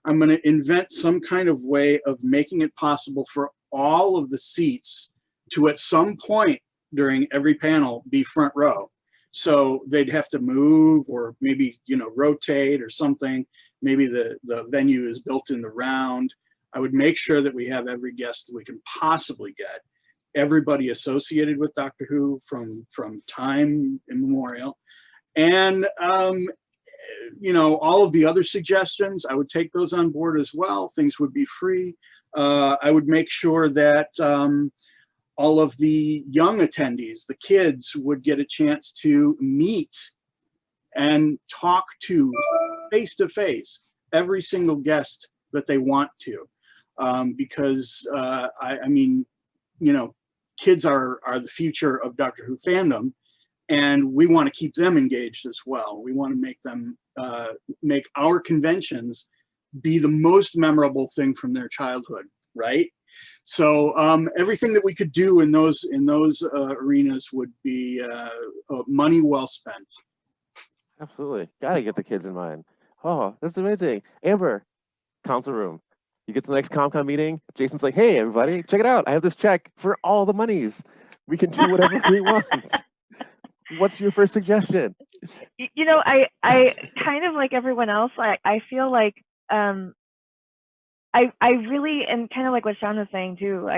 I'm going to invent some kind of way of making it possible for all of the seats to, at some point during every panel, be front row. So they'd have to move or maybe, rotate or something. Maybe the venue is built in the round. I would make sure that we have every guest that we can possibly get. Everybody associated with Doctor Who from time immemorial. And, all of the other suggestions, I would take those on board as well. Things would be free. I would make sure that all of the young attendees, the kids, would get a chance to meet and talk to face-to-face every single guest that they want to. Because, kids are the future of Doctor Who fandom, and we want to keep them engaged as well. We want to make them make our conventions be the most memorable thing from their childhood, right? So everything that we could do in those arenas would be money well spent. Absolutely, gotta get the kids in mind. Oh, that's amazing. Amber, Council Room. You get to the next ComCon meeting. Jason's like, "Hey, everybody, check it out. I have this check for all the monies. We can do whatever we want." What's your first suggestion? I kind of like everyone else. I feel like I really, and kind of like what Shaun was saying too,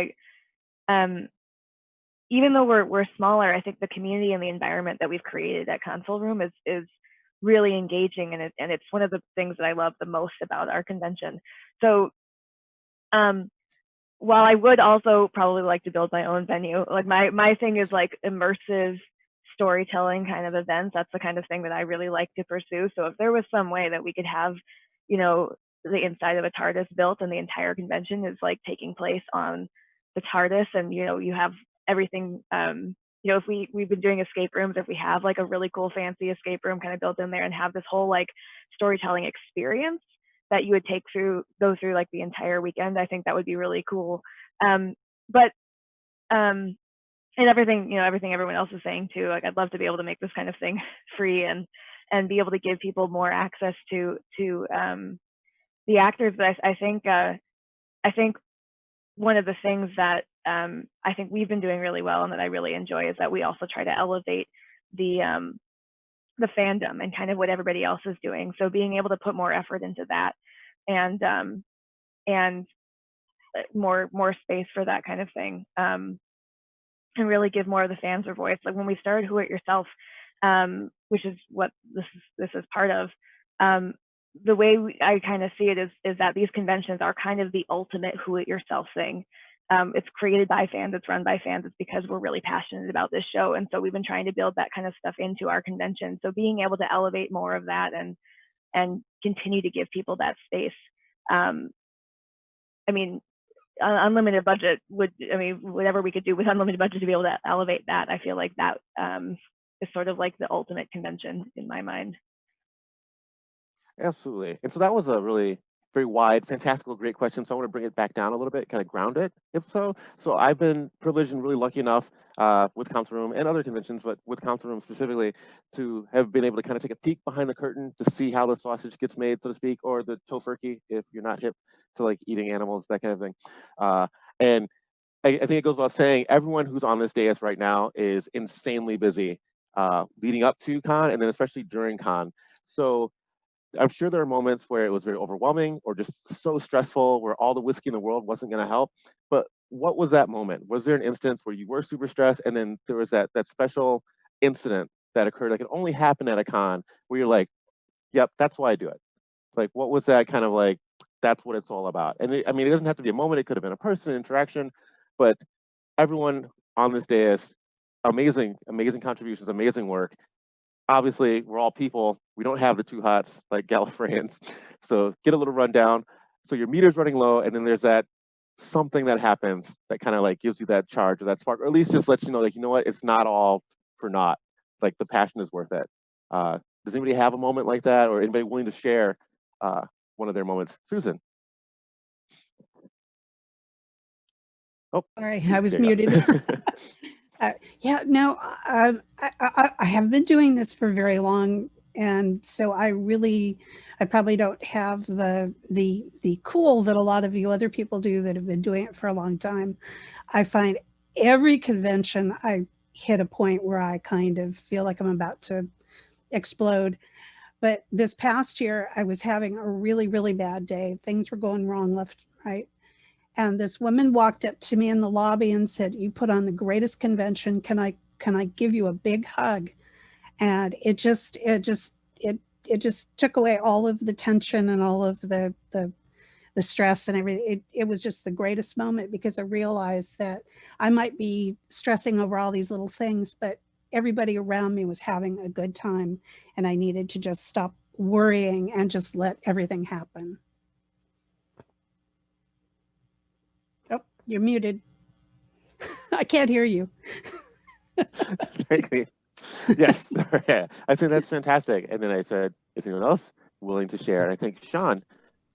even though we're smaller, I think the community and the environment that we've created at Console Room is really engaging, and it's one of the things that I love the most about our convention. So while I would also probably like to build my own venue, like my thing is like immersive storytelling kind of events. That's the kind of thing that I really like to pursue. So if there was some way that we could have, you know, the inside of a TARDIS built and the entire convention is like taking place on the TARDIS, and you know, you have everything, you know, if we've been doing escape rooms, if we have like a really cool fancy escape room kind of built in there and have this whole like storytelling experience that you would go through like the entire weekend, I think that would be really cool. But and everything, you know, everything everyone else is saying too, like I'd love to be able to make this kind of thing free and be able to give people more access to the actors. But I think one of the things that I think we've been doing really well and that I really enjoy is that we also try to elevate the fandom and kind of what everybody else is doing. So being able to put more effort into that and more space for that kind of thing, and really give more of the fans their voice. Like when we started Who It Yourself, which is what this is part of, the way I kind of see it is that these conventions are kind of the ultimate Who It Yourself thing. It's created by fans, it's run by fans, it's because we're really passionate about this show. And so we've been trying to build that kind of stuff into our convention. So being able to elevate more of that and continue to give people that space. I mean, unlimited budget whatever we could do with unlimited budget to be able to elevate that, I feel like that is sort of like the ultimate convention in my mind. Absolutely. And so that was a really very wide, fantastical, great question. So I want to bring it back down a little bit, kind of ground it, if so. So I've been privileged and really lucky enough with Council Room and other conventions, but with Council Room specifically, to have been able to kind of take a peek behind the curtain to see how the sausage gets made, so to speak, or the tofurkey, if you're not hip to like eating animals, that kind of thing. And I think it goes without saying, everyone who's on this dais right now is insanely busy leading up to con and then especially during con. So I'm sure there are moments where it was very overwhelming or just so stressful where all the whiskey in the world wasn't going to help. But what was that moment? Was there an instance where you were super stressed and then there was that special incident that occurred that could only happen at a con where you're like, yep, that's why I do it? Like, what was that kind of like, that's what it's all about? And I mean, it doesn't have to be a moment. It could have been a person, interaction, but everyone on this dais, amazing contributions, amazing work. Obviously, we're all people. We don't have the two hots like Gallifreyans. So get a little rundown. So your meter's running low, and then there's that something that happens that kind of like gives you that charge or that spark, or at least just lets you know, like, you know what, it's not all for naught. Like the passion is worth it. Does anybody have a moment like that, or anybody willing to share one of their moments? Susan. Oh, sorry, I was muted. Yeah, no, I have been doing this for very long, and so I probably don't have the cool that a lot of you other people do that have been doing it for a long time. I find every convention I hit a point where I kind of feel like I'm about to explode. But this past year, I was having a really, really bad day. Things were going wrong left and right. And this woman walked up to me in the lobby and said, "You put on the greatest convention. Can I give you a big hug?" And it just took away all of the tension and all of the stress and everything. It was just the greatest moment, because I realized that I might be stressing over all these little things, but everybody around me was having a good time, and I needed to just stop worrying and just let everything happen. Oh, you're muted. I can't hear you. Yes, I think that's fantastic. And then I said, is anyone else willing to share? And I think Shaun,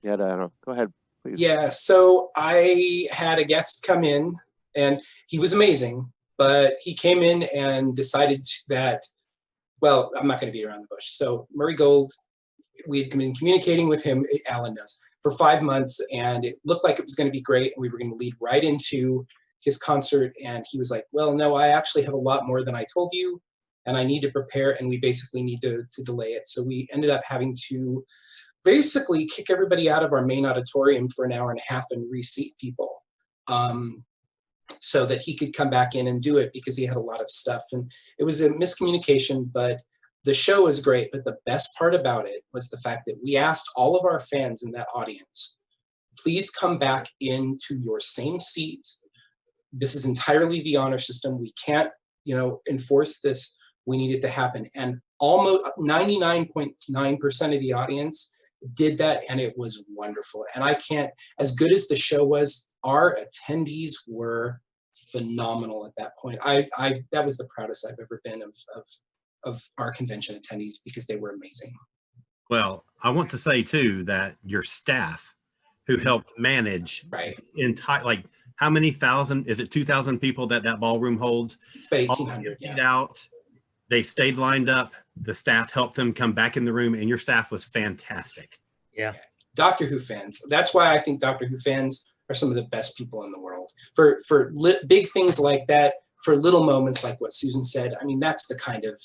you had, I don't know, go ahead, please. Yeah, so I had a guest come in, and he was amazing, but he came in and decided that, well, I'm not going to beat around the bush. So Murray Gold, we had been communicating with him, Alan does, for 5 months, and it looked like it was going to be great, and we were going to lead right into his concert. And he was like, well, no, I actually have a lot more than I told you, and I need to prepare, and we basically need to delay it. So we ended up having to basically kick everybody out of our main auditorium for an hour and a half and reseat people. so that he could come back in and do it because he had a lot of stuff. And it was a miscommunication, but the show is great. But the best part about it was the fact that we asked all of our fans in that audience, please come back into your same seat. This is entirely the honor system. We can't, enforce this. We need it to happen. And almost 99.9% of the audience did that, and it was wonderful. And as good as the show was, our attendees were phenomenal at that point. That was the proudest I've ever been of our convention attendees, because they were amazing. Well, I want to say too that your staff who helped manage entire, like, how many thousand, is it 2,000 people that ballroom holds? It's about 1,800. Out, they stayed lined up. The staff helped them come back in the room, and your staff was fantastic. Yeah. Doctor Who fans. That's why I think Doctor Who fans are some of the best people in the world. For big things like that, for little moments like what Susan said, I mean, that's the kind of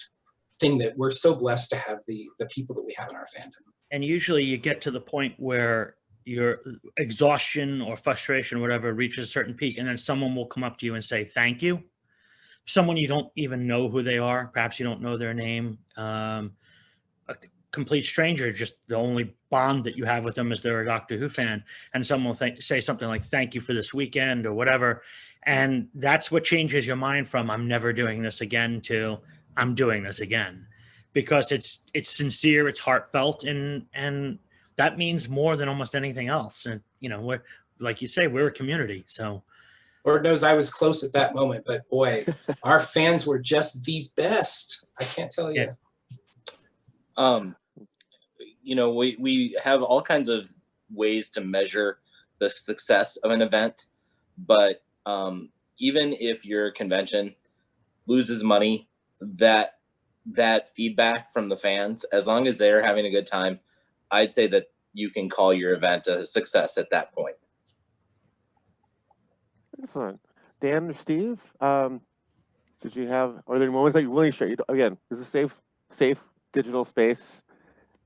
thing that we're so blessed to have the people that we have in our fandom. And usually you get to the point where your exhaustion or frustration, whatever, reaches a certain peak, and then someone will come up to you and say, thank you. Someone you don't even know who they are. Perhaps you don't know their name. A complete stranger, just the only bond that you have with them is they're a Doctor Who fan. And someone will say something like, thank you for this weekend or whatever. And that's what changes your mind from I'm never doing this again to I'm doing this again. Because it's sincere, it's heartfelt, and that means more than almost anything else. And, we're, like you say, we're a community. So Lord knows I was close at that moment, but boy, our fans were just the best. I can't tell you. Yeah. We have all kinds of ways to measure the success of an event, but even if your convention loses money, that feedback from the fans, as long as they're having a good time, I'd say that you can call your event a success at that point. Excellent. Dan or Steve, are there moments that you really share? Again, this is a safe digital space.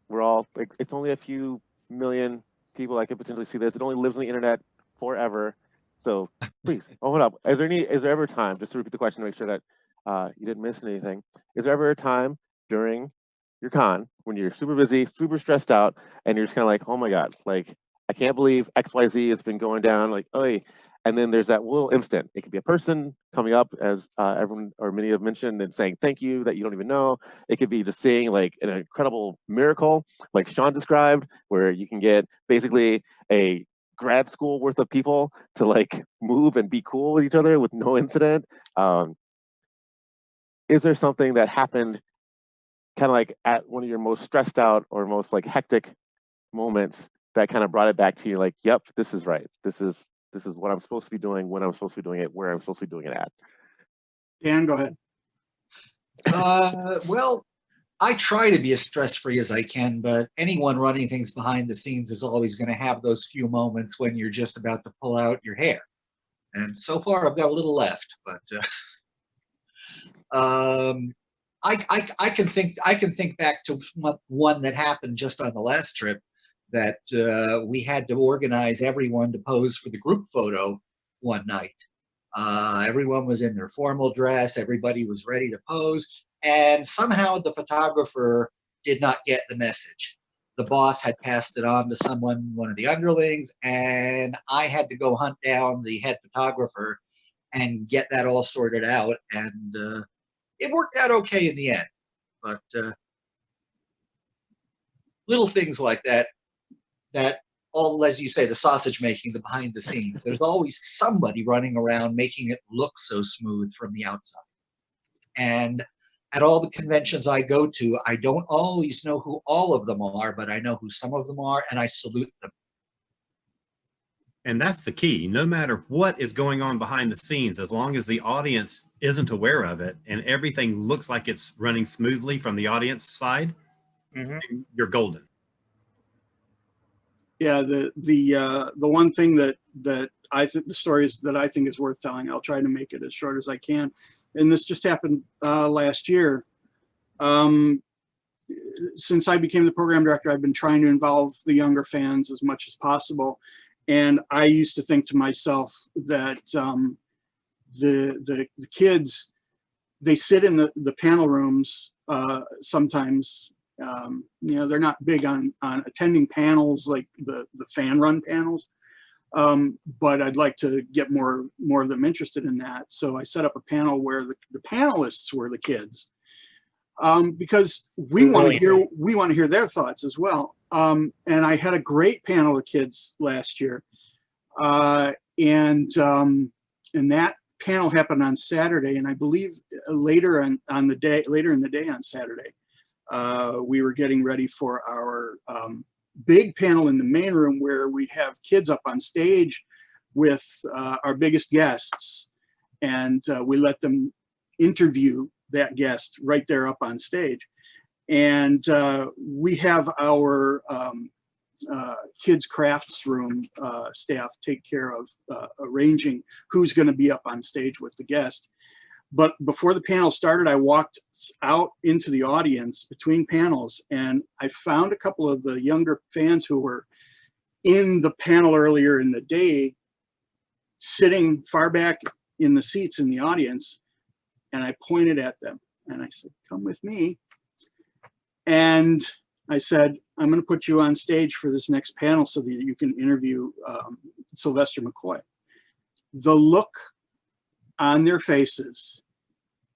We're all, it's only a few million people that could potentially see this. It only lives on the internet forever. So please, hold up. Is there ever a time, just to repeat the question to make sure that you didn't miss anything, is there ever a time during your con when you're super busy, super stressed out, and you're just kind of like, oh my God, like, I can't believe XYZ has been going down, like, oh, and then there's that little instant. It could be a person coming up, as everyone or many have mentioned, and saying thank you that you don't even know. It could be just seeing like an incredible miracle, like Shaun described, where you can get basically a grad school worth of people to like move and be cool with each other with no incident. Is there something that happened kind of like at one of your most stressed out or most like hectic moments that kind of brought it back to you, like, yep, this is right. This is what I'm supposed to be doing, when I'm supposed to be doing it, where I'm supposed to be doing it at. Dan, go ahead. Well, I try to be as stress-free as I can, but anyone running things behind the scenes is always going to have those few moments when you're just about to pull out your hair. And so far, I've got a little left, but I can think back to one that happened just on the last trip, that we had to organize everyone to pose for the group photo one night. Everyone was in their formal dress, everybody was ready to pose, and somehow the photographer did not get the message. The boss had passed it on to one of the underlings, and I had to go hunt down the head photographer and get that all sorted out, and it worked out okay in the end. But little things like that all, as you say, the sausage making, the behind the scenes, there's always somebody running around making it look so smooth from the outside. And at all the conventions I go to, I don't always know who all of them are, but I know who some of them are, and I salute them. And that's the key. No matter what is going on behind the scenes, as long as the audience isn't aware of it and everything looks like it's running smoothly from the audience side, you're golden. Yeah, the one thing that I think, the stories that I think is worth telling, I'll try to make it as short as I can. And this just happened last year. Since I became the program director, I've been trying to involve the younger fans as much as possible. And I used to think to myself that the kids, they sit in the panel rooms sometimes. They're not big on attending panels like the fan run panels, but I'd like to get more of them interested in that. So I set up a panel where the panelists were the kids, because we want to hear their thoughts as well. And I had a great panel of kids last year, and that panel happened on Saturday, and I believe later in the day on Saturday, we were getting ready for our big panel in the main room where we have kids up on stage with our biggest guests, and we let them interview that guest right there up on stage. And we have our kids crafts room staff take care of arranging who's going to be up on stage with the guest. But before the panel started, I walked out into the audience between panels, and I found a couple of the younger fans who were in the panel earlier in the day, sitting far back in the seats in the audience. And I pointed at them and I said, "Come with me." And I said, "I'm going to put you on stage for this next panel so that you can interview Sylvester McCoy." The look on their faces,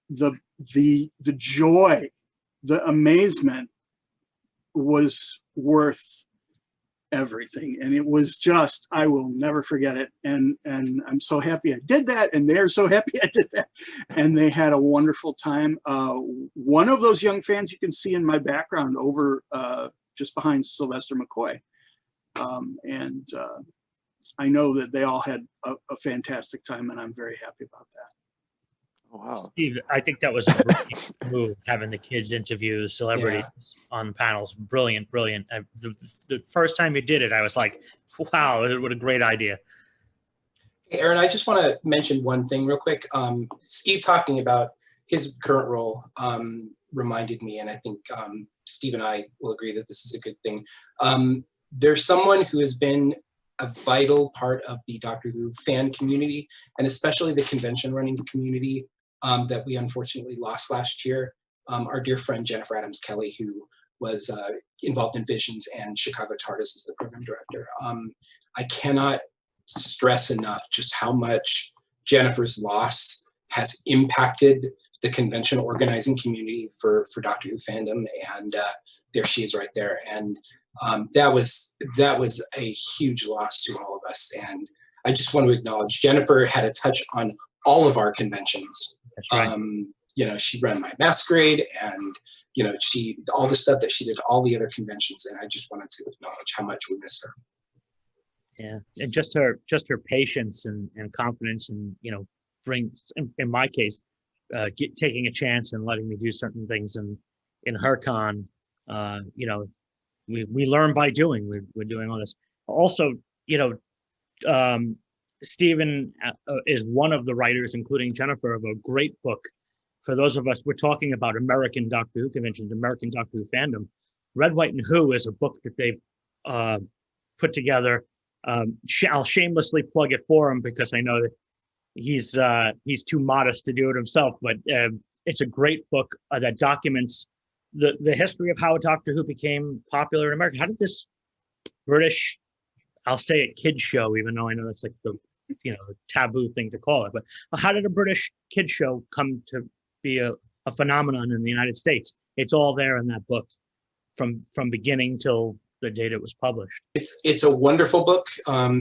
the joy, the amazement was worth everything. And it was just, I will never forget it. And I'm so happy I did that. And they're so happy I did that. And they had a wonderful time. One of those young fans you can see in my background over just behind Sylvester McCoy. I know that they all had a fantastic time, and I'm very happy about that. Oh, wow. Steve, I think that was a brilliant move, having the kids interview celebrities on panels. Brilliant, brilliant. The first time you did it, I was like, wow, what a great idea. Hey, Aaron, I just want to mention one thing real quick. Steve talking about his current role reminded me, and I think Steve and I will agree that this is a good thing. There's someone who has been a vital part of the Doctor Who fan community, and especially the convention running community that we unfortunately lost last year. Our dear friend Jennifer Adams Kelly, who was involved in Visions and Chicago TARDIS as the program director. I cannot stress enough just how much Jennifer's loss has impacted the convention organizing community for Doctor Who fandom, and there she is right there. And that was a huge loss to all of us. And I just want to acknowledge Jennifer had a touch on all of our conventions. That's right. She ran my masquerade, and all the stuff that she did at all the other conventions. And I just wanted to acknowledge how much we missed her. Yeah, and just her patience and confidence, and brings, in my case, taking a chance and letting me do certain things in her con. We learn by doing. We're doing all this. Also, Stephen is one of the writers, including Jennifer, of a great book. For those of us, we're talking about American Doctor Who conventions, American Doctor Who fandom. Red, White, and Who is a book that they've put together. I'll shamelessly plug it for him because I know that he's too modest to do it himself. But it's a great book that documents the history of how Doctor Who became popular in America. How did this British, I'll say it, kids show, even though I know that's like the taboo thing to call it, but how did a British kids show come to be a phenomenon in the United States? It's all there in that book from beginning till the date it was published. It's a wonderful book.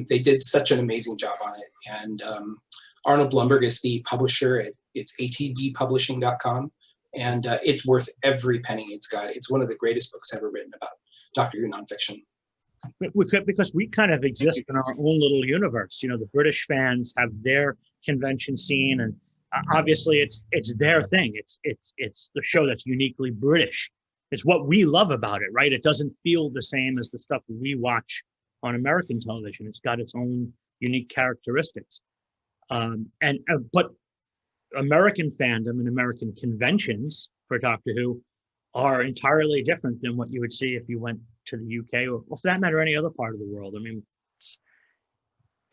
They did such an amazing job on it. And Arnold Blumberg is the publisher. It's atbpublishing.com. And it's worth every penny it's got. It's one of the greatest books ever written about Doctor Who nonfiction. Because we kind of exist in our own little universe. The British fans have their convention scene, and obviously it's their thing. It's the show that's uniquely British. It's what we love about it, right? It doesn't feel the same as the stuff we watch on American television. It's got its own unique characteristics. But American fandom and American conventions for Doctor Who are entirely different than what you would see if you went to the UK or for that matter, any other part of the world. I mean,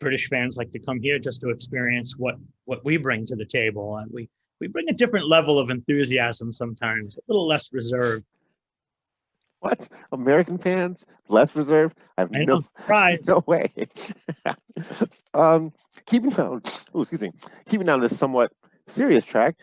British fans like to come here just to experience what we bring to the table. And we bring a different level of enthusiasm sometimes, a little less reserved. What? American fans? Less reserved? I have I know, surprise. no way. Keeping on, keeping on this somewhat serious track.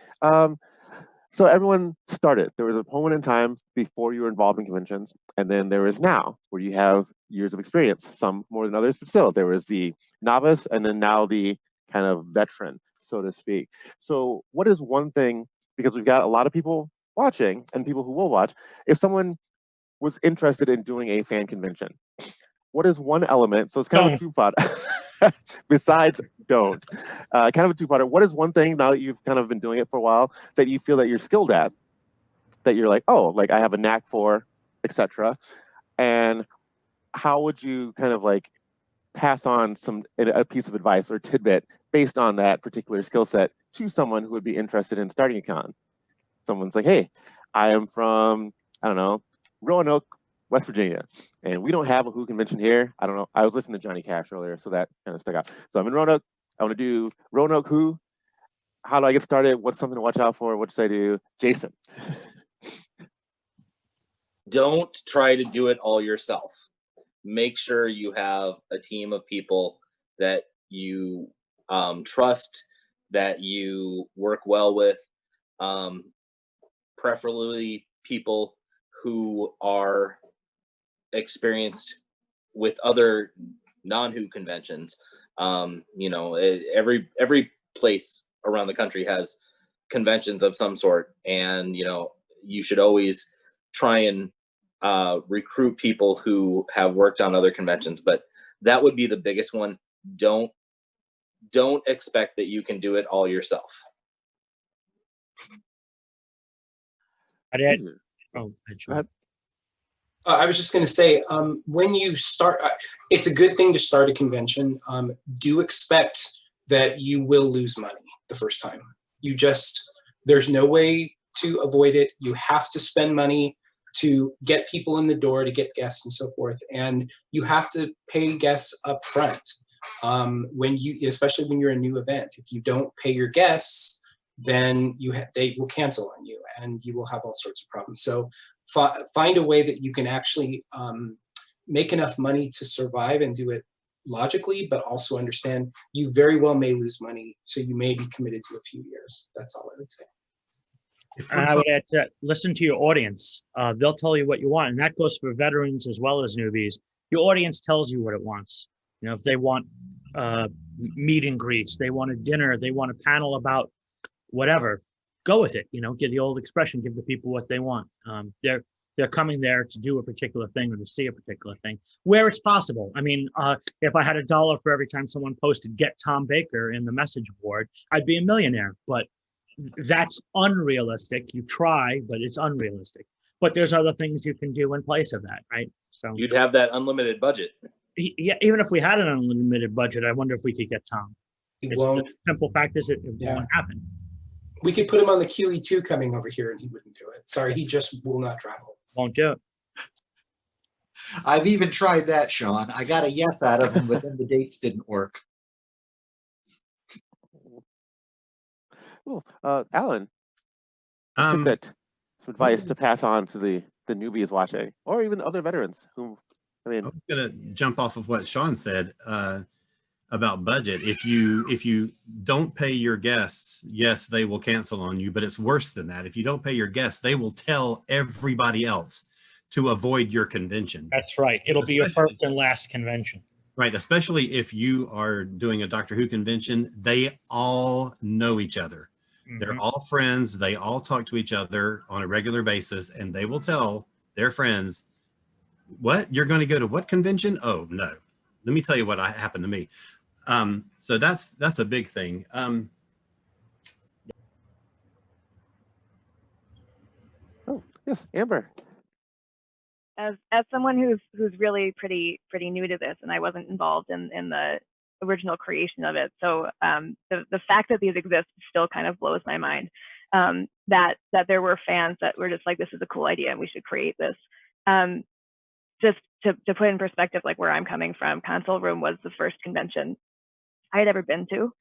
So everyone started. There was a moment in time before you were involved in conventions, and then there is now, where you have years of experience, some more than others, but still, there was the novice, and then now the kind of veteran, so to speak. So what is one thing, because we've got a lot of people watching, and people who will watch, if someone was interested in doing a fan convention, what is one element? So it's kind of a two-parter. Besides don't, kind of a two-parter. What is one thing, now that you've kind of been doing it for a while, that you feel that you're skilled at, that you're like, oh, like I have a knack for, etc. And how would you kind of like pass on a piece of advice or tidbit based on that particular skill set to someone who would be interested in starting a con? Someone's like, hey, I am from, I don't know, Roanoke, West Virginia, and we don't have a Who convention here. I don't know. I was listening to Johnny Cash earlier, so that kind of stuck out. So I'm in Roanoke. I want to do Roanoke Who. How do I get started? What's something to watch out for? What should I do? Jason. Don't try to do it all yourself. Make sure you have a team of people that you trust, that you work well with, preferably people who are experienced with other non-Who conventions. You know, every place around the country has conventions of some sort, and you know, you should always try and recruit people who have worked on other conventions. But that would be the biggest one. Don't expect that you can do it all yourself. Oh, I was just going to say, when you start, it's a good thing to start a convention. Do expect that you will lose money the first time. There's no way to avoid it. You have to spend money to get people in the door, to get guests and so forth. And you have to pay guests up front. Especially when you're a new event, if you don't pay your guests, then they will cancel on you and you will have all sorts of problems. So find a way that you can actually make enough money to survive and do it logically, but also understand you very well may lose money. So you may be committed to a few years. That's all I would say. And I would add that, listen to your audience. They'll tell you what you want. And that goes for veterans as well as newbies. Your audience tells you what it wants. You know, if they want meet and greets, they want a dinner, they want a panel about whatever, go with it. You know, give the old expression, give the people what they want. They're coming there to do a particular thing or to see a particular thing where it's possible. I mean, if I had $1 for every time someone posted "Get Tom Baker" in the message board, I'd be a millionaire. But that's unrealistic. You try, but it's unrealistic. But there's other things you can do in place of that, right? So you'd have that unlimited budget. Yeah, even if we had an unlimited budget, I wonder if we could get Tom. The simple fact is it won't happen. We could put him on the QE2 coming over here and he wouldn't do it. Sorry, he just will not travel. Won't do it. I've even tried that, Shaun. I got a yes out of him, but then the dates didn't work. Cool. Alan, some advice to pass on to the newbies watching, or even other veterans who, I mean, I'm gonna jump off of what Shaun said about budget. If you don't pay your guests, yes, they will cancel on you, but it's worse than that. If you don't pay your guests, they will tell everybody else to avoid your convention. That's right. It'll be your first and last convention. Right, especially if you are doing a Doctor Who convention, they all know each other. Mm-hmm. They're all friends. They all talk to each other on a regular basis, and they will tell their friends, what, you're going to go to what convention? Oh, no. Let me tell you what happened to me. So that's a big thing. Oh, yes, Amber. As someone who's really pretty new to this, and I wasn't involved in the original creation of it, so the fact that these exist still kind of blows my mind. That there were fans that were just like, this is a cool idea and we should create this. Just to put in perspective, like where I'm coming from, Console Room was the first convention I had ever been to.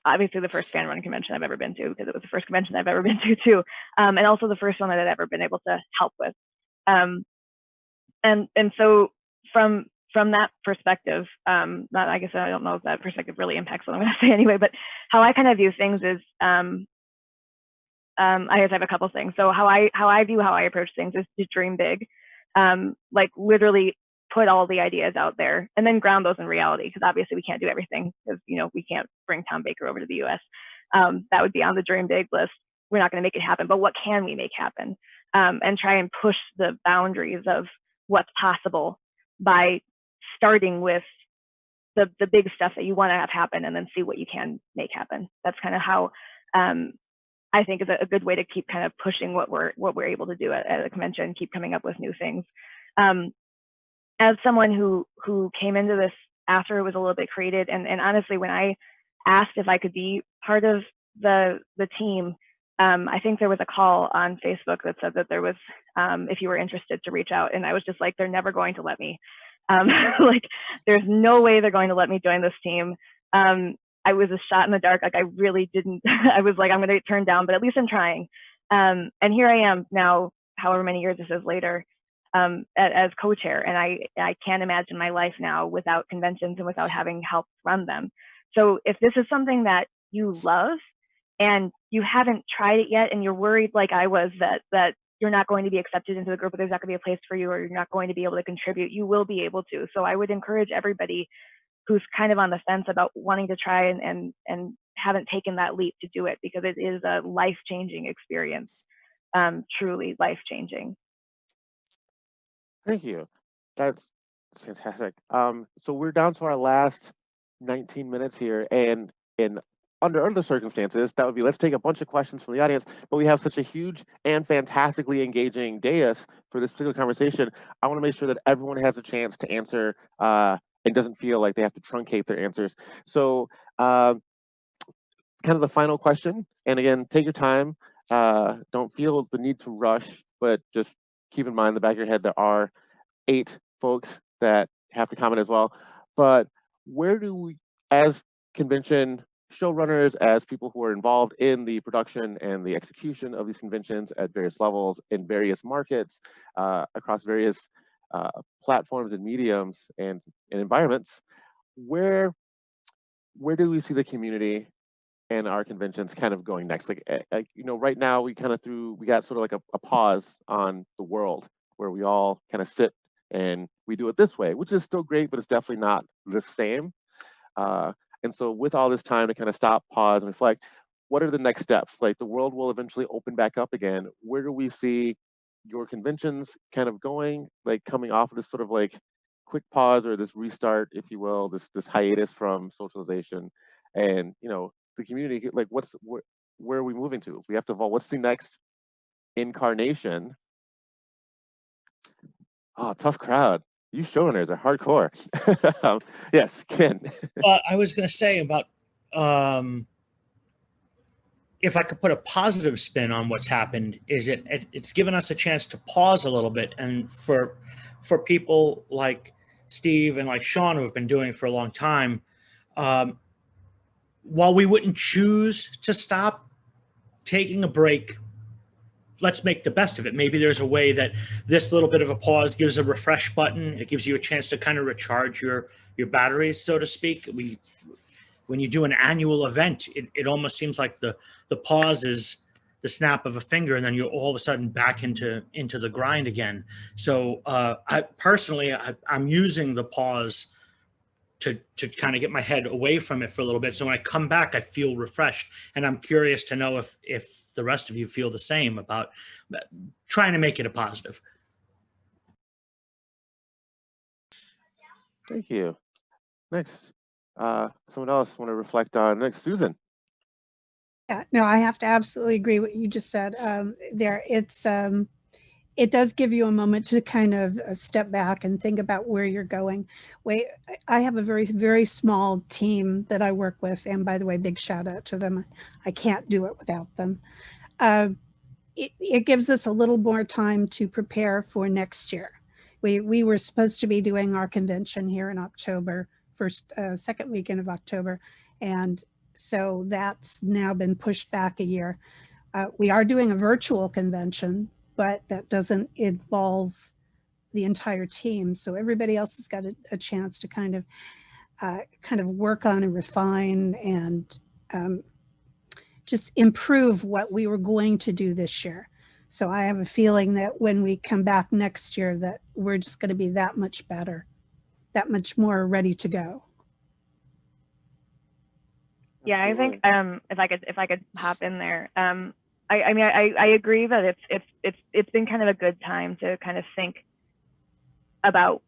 Obviously the first fan run convention I've ever been to, because it was the first convention I've ever been to too. And also the first one that I'd ever been able to help with. And so from that perspective, I guess I don't know if that perspective really impacts what I'm going to say anyway, but how I kind of view things is, I guess I have a couple things. So how I approach things is to dream big, like literally put all the ideas out there and then ground those in reality, because obviously we can't do everything, because we can't bring Tom Baker over to the US. That would be on the dream big list. We're not going to make it happen, but what can we make happen? And try and push the boundaries of what's possible by starting with the big stuff that you want to have happen, and then see what you can make happen. That's kind of how I think is a good way to keep kind of pushing what we're able to do at a convention, keep coming up with new things. As someone who came into this after it was a little bit created, and honestly, when I asked if I could be part of the team, I think there was a call on Facebook that said that there was, if you were interested, to reach out, and I was just like, they're never going to let me. Like, there's no way they're going to let me join this team. I was a shot in the dark. Like, I really didn't. I was like, I'm going to get turned down, but at least I'm trying. And here I am now, however many years this is later, as co-chair, and I can't imagine my life now without conventions and without having helped run them. So if this is something that you love and you haven't tried it yet, and you're worried like I was that you're not going to be accepted into the group, or there's not going to be a place for you, or you're not going to be able to contribute, you will be able to. So I would encourage everybody who's kind of on the fence about wanting to try and haven't taken that leap to do it, because it is a life-changing experience, truly life-changing. Thank you. That's fantastic. So we're down to our last 19 minutes here, and under other circumstances, that would be, let's take a bunch of questions from the audience, but we have such a huge and fantastically engaging dais for this particular conversation. I want to make sure that everyone has a chance to answer and doesn't feel like they have to truncate their answers. So kind of the final question, and again, take your time. Don't feel the need to rush, but just keep in mind in the back of your head, there are 8 folks that have to comment as well. But where do we, as convention showrunners, as people who are involved in the production and the execution of these conventions at various levels in various markets, across various platforms and mediums and environments, where do we see the community and our conventions kind of going next? Like right now we got sort of like a pause on the world, where we all kind of sit and we do it this way, which is still great, but it's definitely not the same. And so with all this time to kind of stop, pause, and reflect, what are the next steps? Like, the world will eventually open back up again. Where do we see your conventions kind of going, like coming off of this sort of like quick pause, or this restart, if you will, this hiatus from socialization? And the community, like, where are we moving to? We have to evolve. What's the next incarnation? Oh, tough crowd. You showrunners are hardcore. Yes, Ken. I was going to say about if I could put a positive spin on what's happened, is it's given us a chance to pause a little bit, and for people like Steve and like Shaun, who have been doing it for a long time, while we wouldn't choose to stop, taking a break, let's make the best of it. Maybe there's a way that this little bit of a pause gives a refresh button. It gives you a chance to kind of recharge your batteries, so to speak. When you do an annual event, it almost seems like the pause is the snap of a finger, and then you're all of a sudden back into the grind again. So I personally, I'm using the pause to kind of get my head away from it for a little bit. So when I come back, I feel refreshed, and I'm curious to know if the rest of you feel the same about trying to make it a positive. Thank you. Next, someone else want to reflect on? Next, Susan. Yeah, no, I have to absolutely agree what you just said. It does give you a moment to kind of step back and think about where you're going. I have a very, very small team that I work with, and by the way, big shout out to them. I can't do it without them. It gives us a little more time to prepare for next year. We were supposed to be doing our convention here in October second weekend of October. And so that's now been pushed back a year. We are doing a virtual convention, but that doesn't involve the entire team. So everybody else has got a chance to kind of work on and refine and just improve what we were going to do this year. So I have a feeling that when we come back next year, that we're just going to be that much better, that much more ready to go. Yeah, I think if I could hop in there, I mean I agree that it's been kind of a good time to kind of think about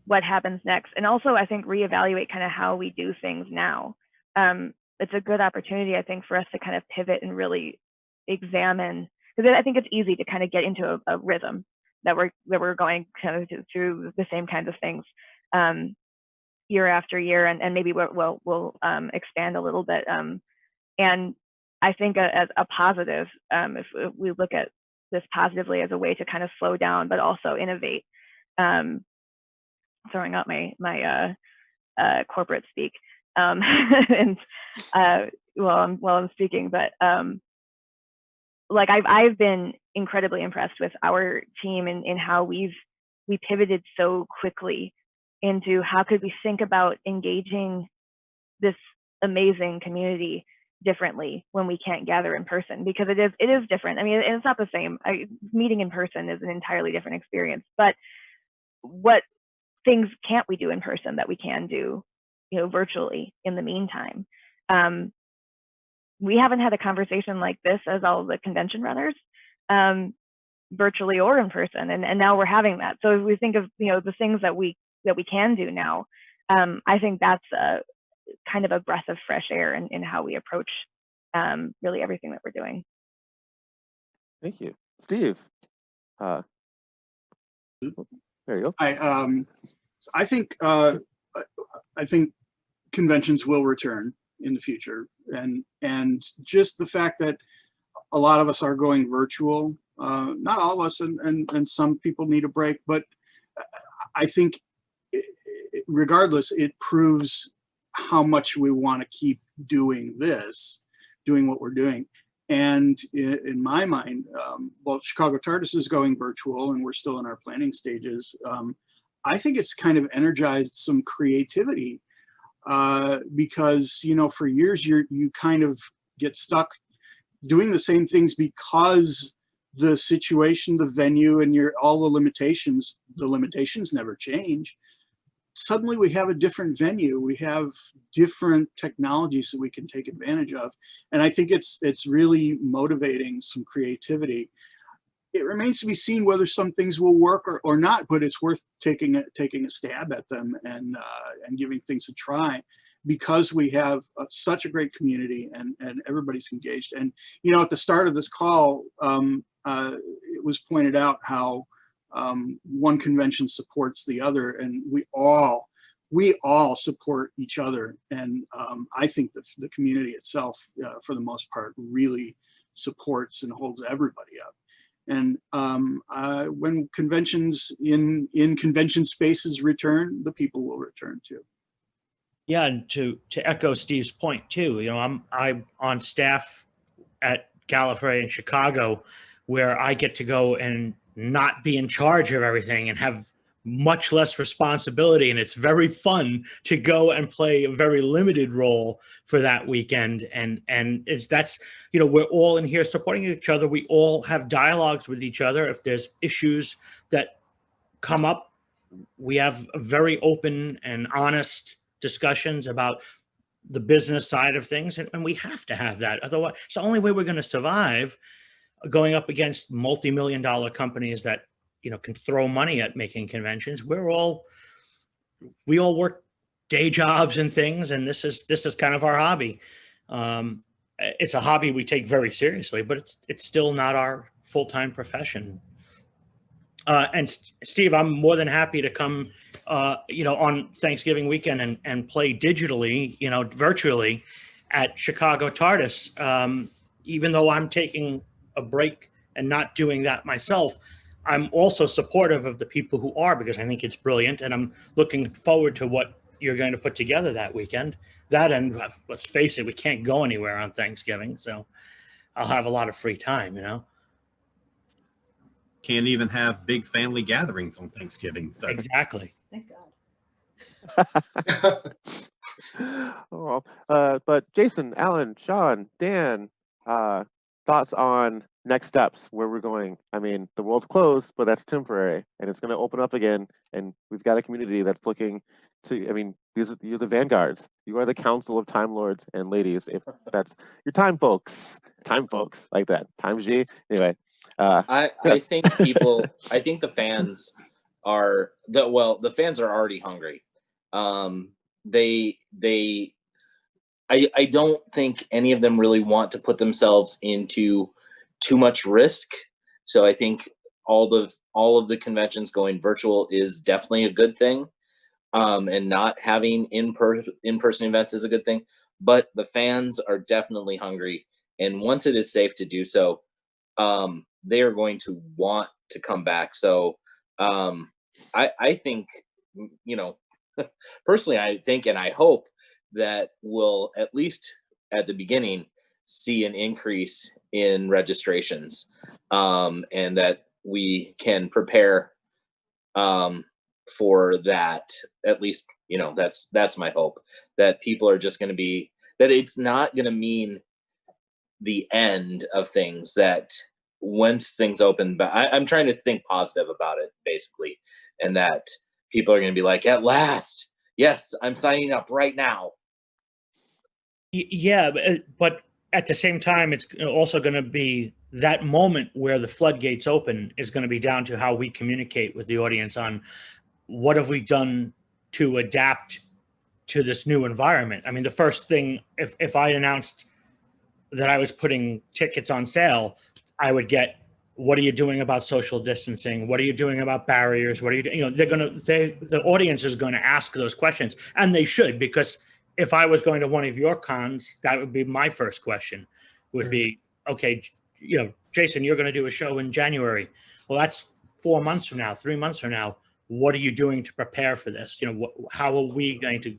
what happens next, and also I think reevaluate kind of how we do things now. It's a good opportunity, I think, for us to kind of pivot and really examine, because I think it's easy to kind of get into a rhythm that we're going kind of through the same kinds of things year after year, and maybe we'll expand a little bit. And I think as a positive, if we look at this positively as a way to kind of slow down but also innovate, throwing out my corporate speak, and while I'm speaking, but like I've been incredibly impressed with our team in how we pivoted so quickly into how could we think about engaging this amazing community differently when we can't gather in person, because it is different. I mean, it's not the same. Meeting in person is an entirely different experience, but what things can't we do in person that we can do, virtually in the meantime? We haven't had a conversation like this as all the convention runners, virtually or in person, and now we're having that. So if we think of the things that we can do now, I think that's a kind of a breath of fresh air in how we approach really everything that we're doing. Thank you, Steve. There you go. I think conventions will return in the future, and just the fact that a lot of us are going virtual, not all of us, and some people need a break, but I think regardless, it proves how much we want to keep doing what we're doing. And in my mind, well, Chicago TARDIS is going virtual and we're still in our planning stages. I think it's kind of energized some creativity, because, for years you kind of get stuck doing the same things because the situation, the venue, and all the limitations never change. Suddenly we have a different venue, we have different technologies that we can take advantage of. And I think it's really motivating some creativity. It remains to be seen whether some things will work or not, but it's worth taking a stab at them and giving things a try, because we have such a great community and everybody's engaged. And, at the start of this call, it was pointed out how one convention supports the other, and we all support each other. And I think the community itself, for the most part, really supports and holds everybody up. And when conventions in convention spaces return, the people will return too. Yeah, and to echo Steve's point too, I'm on staff at Gallifrey in Chicago, where I get to go and not be in charge of everything and have much less responsibility, and it's very fun to go and play a very limited role for that weekend. And that's we're all in here supporting each other. We all have dialogues with each other. If there's issues that come up, we have a very open and honest discussions about the business side of things, and we have to have that. Otherwise, it's the only way we're going to survive, going up against multi-million-dollar companies that can throw money at making conventions. We all work day jobs and things, and this is kind of our hobby. It's a hobby we take very seriously, but it's still not our full-time profession. And Steve, I'm more than happy to come on Thanksgiving weekend and play digitally, virtually at Chicago TARDIS. Even though I'm taking a break and not doing that myself, I'm also supportive of the people who are, because I think it's brilliant, and I'm looking forward to what you're going to put together that weekend. That, and let's face it, we can't go anywhere on Thanksgiving, so I'll have a lot of free time, you know. Can't even have big family gatherings on Thanksgiving. So Exactly. Thank God. Oh, but Jason, Alan, Shaun, Dan, thoughts on next steps, where we're going? I mean, the world's closed, but that's temporary, and it's going to open up again. And we've got a community that's looking to. I mean, you're the vanguards. You are the council of time lords and ladies. If that's your time folks, like that. Time G. Anyway, I yes. think I think the fans are the fans are already hungry. I don't think any of them really want to put themselves into too much risk. So I think all of the conventions going virtual is definitely a good thing. And not having in-person events is a good thing. But the fans are definitely hungry, and once it is safe to do so, they are going to want to come back. So I think, you know, personally, I think and I hope that we'll, at least at the beginning, see an increase in registrations, and that we can prepare for that. At least, you know, that's my hope, that people are just going to be, that it's not going to mean the end of things, that once things open, but I'm trying to think positive about it, basically, and that people are going to be like, at last, yes, I'm signing up right now. Yeah, but at the same time, it's also going to be that moment where the floodgates open is going to be down to how we communicate with the audience on what have we done to adapt to this new environment. I mean, the first thing, if I announced that I was putting tickets on sale, I would get, what are you doing about social distancing? What are you doing about barriers? What are you doing? You know, the audience is going to ask those questions, and they should, because if I was going to one of your cons, that would be my first question, would be, okay, you know, Jason, you're going to do a show in January. Well, that's 4 months from now, 3 months from now. What are you doing to prepare for this? You know, how are we going to?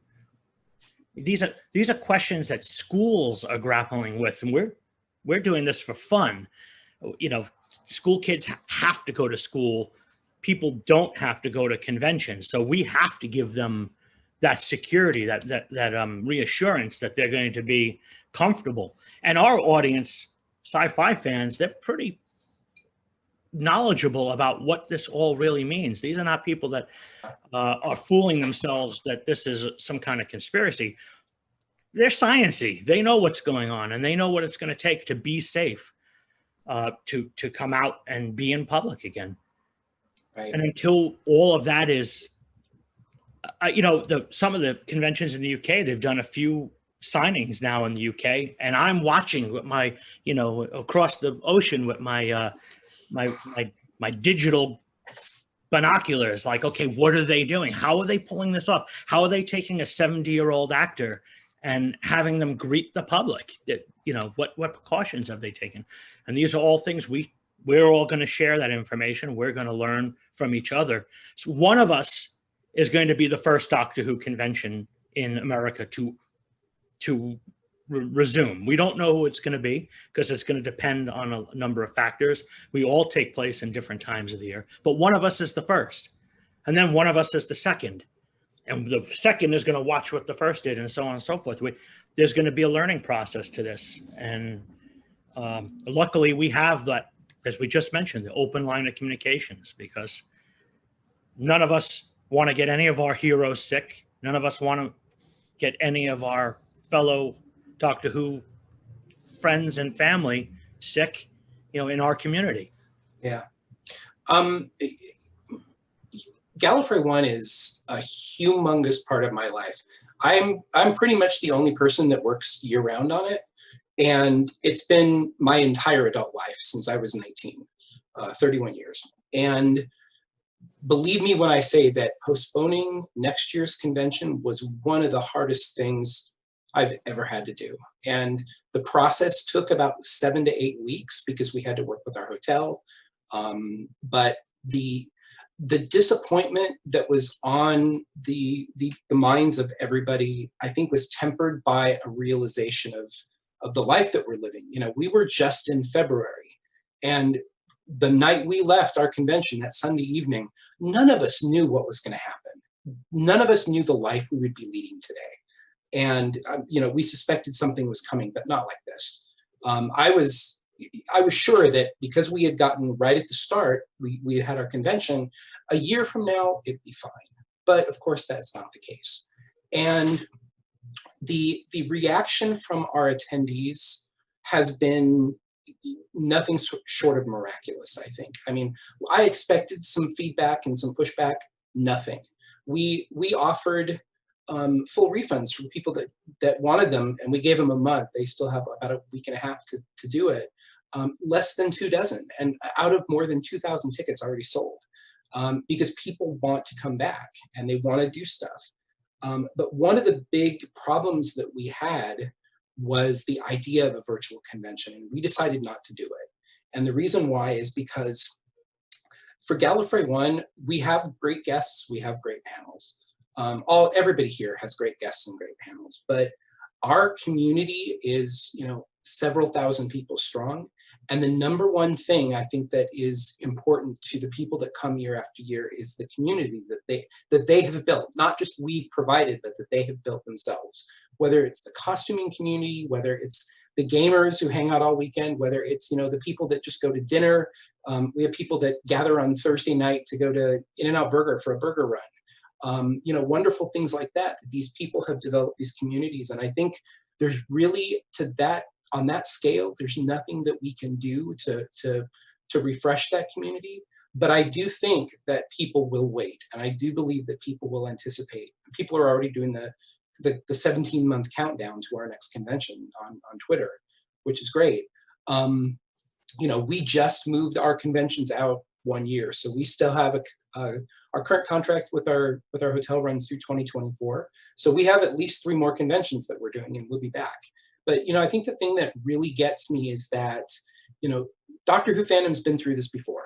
These are questions that schools are grappling with, and we're doing this for fun. You know, school kids have to go to school. People don't have to go to conventions, so we have to give them that security, that reassurance that they're going to be comfortable. And our audience, sci-fi fans, they're pretty knowledgeable about what this all really means. These are not people that are fooling themselves that this is some kind of conspiracy. They're sciencey. They know what's going on, and they know what it's going to take to be safe, to come out and be in public again. Right. And until all of that is, you know, some of the conventions in the UK, they've done a few signings now in the UK, and I'm watching with my, you know, across the ocean with my my digital binoculars, like, okay, what are they doing? How are they pulling this off? How are they taking a 70-year-old actor and having them greet the public? That, you know, what precautions have they taken? And these are all things we're all going to share that information. We're going to learn from each other. So one of us is going to be the first Doctor Who convention in America to resume. We don't know who it's going to be, because it's going to depend on a number of factors. We all take place in different times of the year, but one of us is the first, and then one of us is the second, and the second is going to watch what the first did, and so on and so forth. There's going to be a learning process to this, and luckily we have that, as we just mentioned, the open line of communications, because none of us want to get any of our heroes sick. None of us want to get any of our fellow Doctor Who friends and family sick, you know, in our community. Yeah. Gallifrey 1 is a humongous part of my life. I'm pretty much the only person that works year round on it. And it's been my entire adult life since I was 19, 31 years. And believe me when I say that postponing next year's convention was one of the hardest things I've ever had to do. And the process took about 7 to 8 weeks, because we had to work with our hotel. But the disappointment that was on the minds of everybody, I think, was tempered by a realization of the life that we're living. You know, we were just in February, and the night we left our convention, that Sunday evening, none of us knew what was going to happen. None of us knew the life we would be leading today. And, you know, we suspected something was coming, but not like this. I was sure that because we had gotten right at the start, we had had our convention, a year from now, it'd be fine. But of course, that's not the case. And the reaction from our attendees has been nothing short of miraculous, I think. I mean, I expected some feedback and some pushback, nothing. We offered full refunds for people that wanted them, and we gave them a month. They still have about a week and a half to do it. Less than 24, and out of more than 2,000 tickets already sold, because people want to come back and they want to do stuff. But one of the big problems that we had was the idea of a virtual convention, and we decided not to do it. And the reason why is because for Gallifrey 1, we have great guests, we have great panels. Everybody here has great guests and great panels, but our community is, you know, several thousand people strong. And the number one thing I think that is important to the people that come year after year is the community that they have built, not just we've provided, but that they have built themselves. Whether it's the costuming community, whether it's the gamers who hang out all weekend, whether it's, you know, the people that just go to dinner. We have people that gather on Thursday night to go to In-N-Out Burger for a burger run. You know, wonderful things like that. These people have developed these communities, and I think there's really on that scale, there's nothing that we can do to refresh that community. But I do think that people will wait, and I do believe that people will anticipate. People are already doing the 17-month countdown to our next convention on Twitter, which is great. You know, we just moved our conventions out 1 year, so we still have our current contract with our hotel runs through 2024. So we have at least 3 more conventions that we're doing, and we'll be back. But, you know, I think the thing that really gets me is that, you know, Doctor Who fandom's been through this before.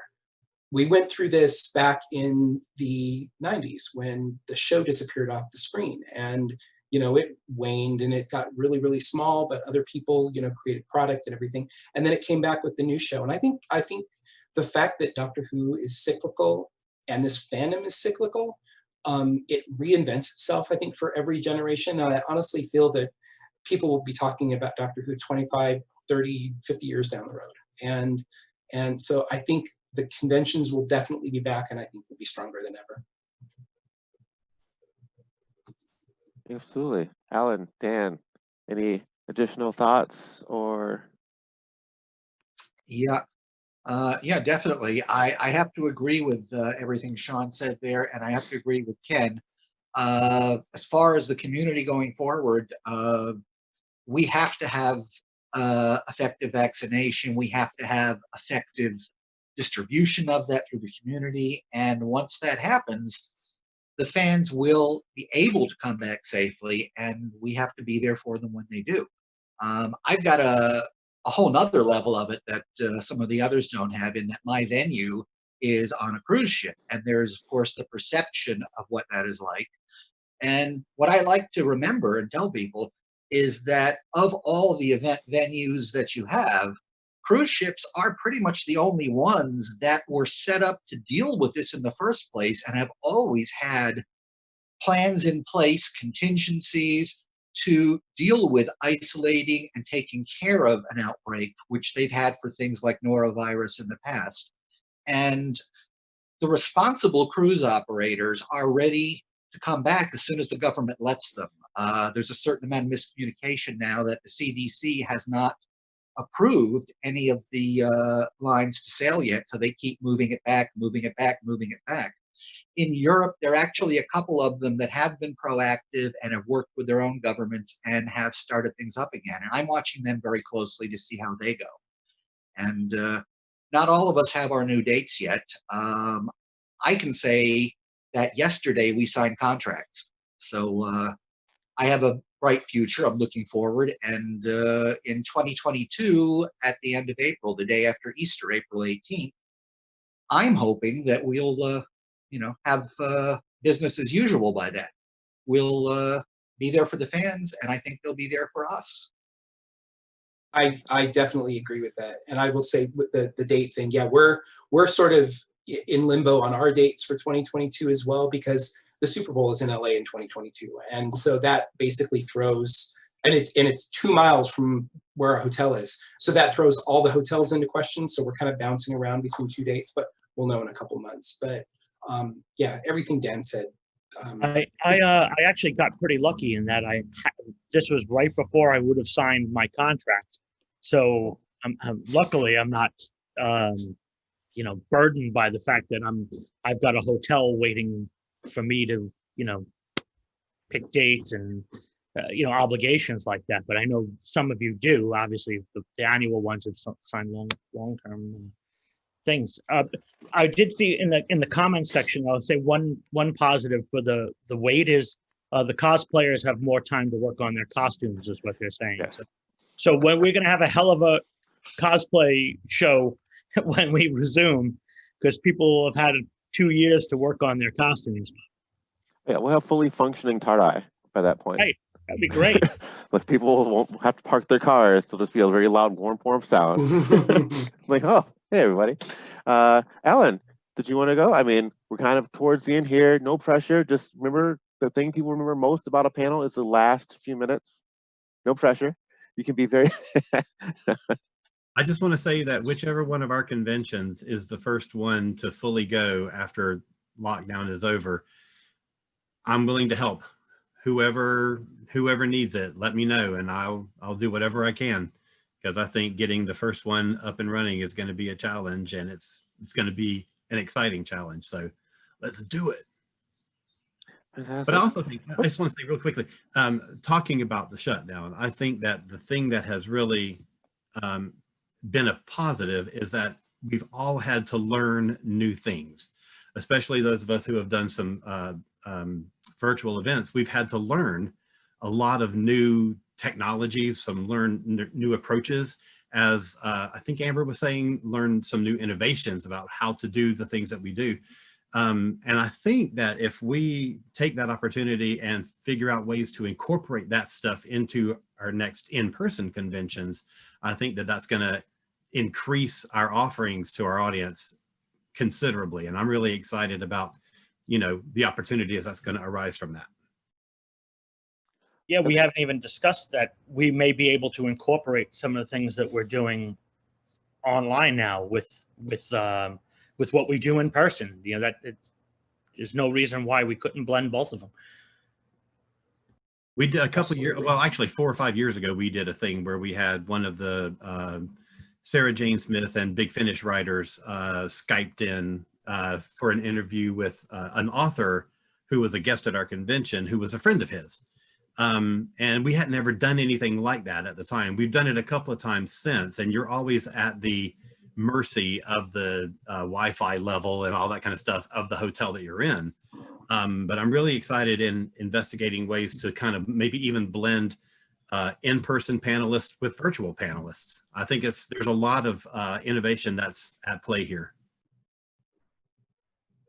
We went through this back in the 90s when the show disappeared off the screen, and, you know, it waned and it got really, really small, but other people, you know, created product and everything. And then it came back with the new show. And I think the fact that Doctor Who is cyclical and this fandom is cyclical, it reinvents itself, I think, for every generation. And I honestly feel that people will be talking about Doctor Who 25, 30, 50 years down the road. And so I think the conventions will definitely be back, and I think will be stronger than ever. Absolutely. Alan, Dan, any additional thoughts or? Yeah, definitely. I have to agree with everything Shaun said there, and I have to agree with Ken. As far as the community going forward, we have to have effective vaccination. We have to have effective distribution of that through the community. And once that happens, the fans will be able to come back safely, and we have to be there for them when they do. I've got a whole nother level of it that some of the others don't have, in that my venue is on a cruise ship. And there's, of course, the perception of what that is like. And what I like to remember and tell people is that of all the event venues that you have, cruise ships are pretty much the only ones that were set up to deal with this in the first place, and have always had plans in place, contingencies to deal with isolating and taking care of an outbreak, which they've had for things like norovirus in the past. And the responsible cruise operators are ready to come back as soon as the government lets them. There's a certain amount of miscommunication now that the CDC has not approved any of the lines to sail yet, so they keep moving it back, moving it back, moving it back. In Europe, there are actually a couple of them that have been proactive and have worked with their own governments and have started things up again. And I'm watching them very closely to see how they go. And not all of us have our new dates yet. I can say that yesterday we signed contracts. So I have a bright future. I'm looking forward. And in 2022, at the end of April, the day after Easter, April 18th, I'm hoping that we'll have business as usual by then. We'll be there for the fans, and I think they'll be there for us. I definitely agree with that. And I will say with the date thing, yeah, we're sort of in limbo on our dates for 2022 as well, because the Super Bowl is in LA in 2022. And so that basically throws, and it's 2 miles from where our hotel is. So that throws all the hotels into question. So we're kind of bouncing around between 2 dates, but we'll know in a couple months. But yeah, everything Dan said. I actually got pretty lucky in that this was right before I would have signed my contract. So luckily I'm not, burdened by the fact that I've got a hotel waiting for me to, pick dates and, obligations like that. But I know some of you do. Obviously, the annual ones have signed long-term things. I did see in the comments section, I would say one positive for the wait is the cosplayers have more time to work on their costumes, is what they're saying. Yes. So when we're going to have a hell of a cosplay show when we resume, because people have had 2 years to work on their costumes. Yeah, we'll have fully functioning TARDI by that point. Right, that'd be great. Like people won't have to park their cars. They'll just be a very loud, warm sound. Like, oh, hey everybody. Alan, did you want to go? I mean, we're kind of towards the end here. No pressure. Just remember, the thing people remember most about a panel is the last few minutes. No pressure. You can be very. I just want to say that whichever one of our conventions is the first one to fully go after lockdown is over, I'm willing to help. Whoever needs it, let me know, and I'll do whatever I can, because I think getting the first one up and running is going to be a challenge, and it's going to be an exciting challenge. So let's do it. But I also think, I just want to say real quickly, talking about the shutdown, I think that the thing that has really been a positive is that we've all had to learn new things, especially those of us who have done some virtual events. We've had to learn a lot of new technologies, new approaches, as I think Amber was saying, learn some new innovations about how to do the things that we do. And I think that if we take that opportunity and figure out ways to incorporate that stuff into our next in-person conventions, I think that that's going to increase our offerings to our audience considerably. And I'm really excited about, the opportunities that's going to arise from that. Yeah, we haven't even discussed that we may be able to incorporate some of the things that we're doing online now with what we do in person. There's no reason why we couldn't blend both of them. We did a couple of years, well, actually 4 or 5 years ago, we did a thing where we had one of the Sarah Jane Smith and Big Finish writers Skyped in for an interview with an author who was a guest at our convention, who was a friend of his. And we hadn't ever done anything like that at the time. We've done it a couple of times since, and you're always at the mercy of the Wi-Fi level and all that kind of stuff of the hotel that you're in. But I'm really excited in investigating ways to kind of maybe even blend in-person panelists with virtual panelists. I think there's a lot of innovation that's at play here.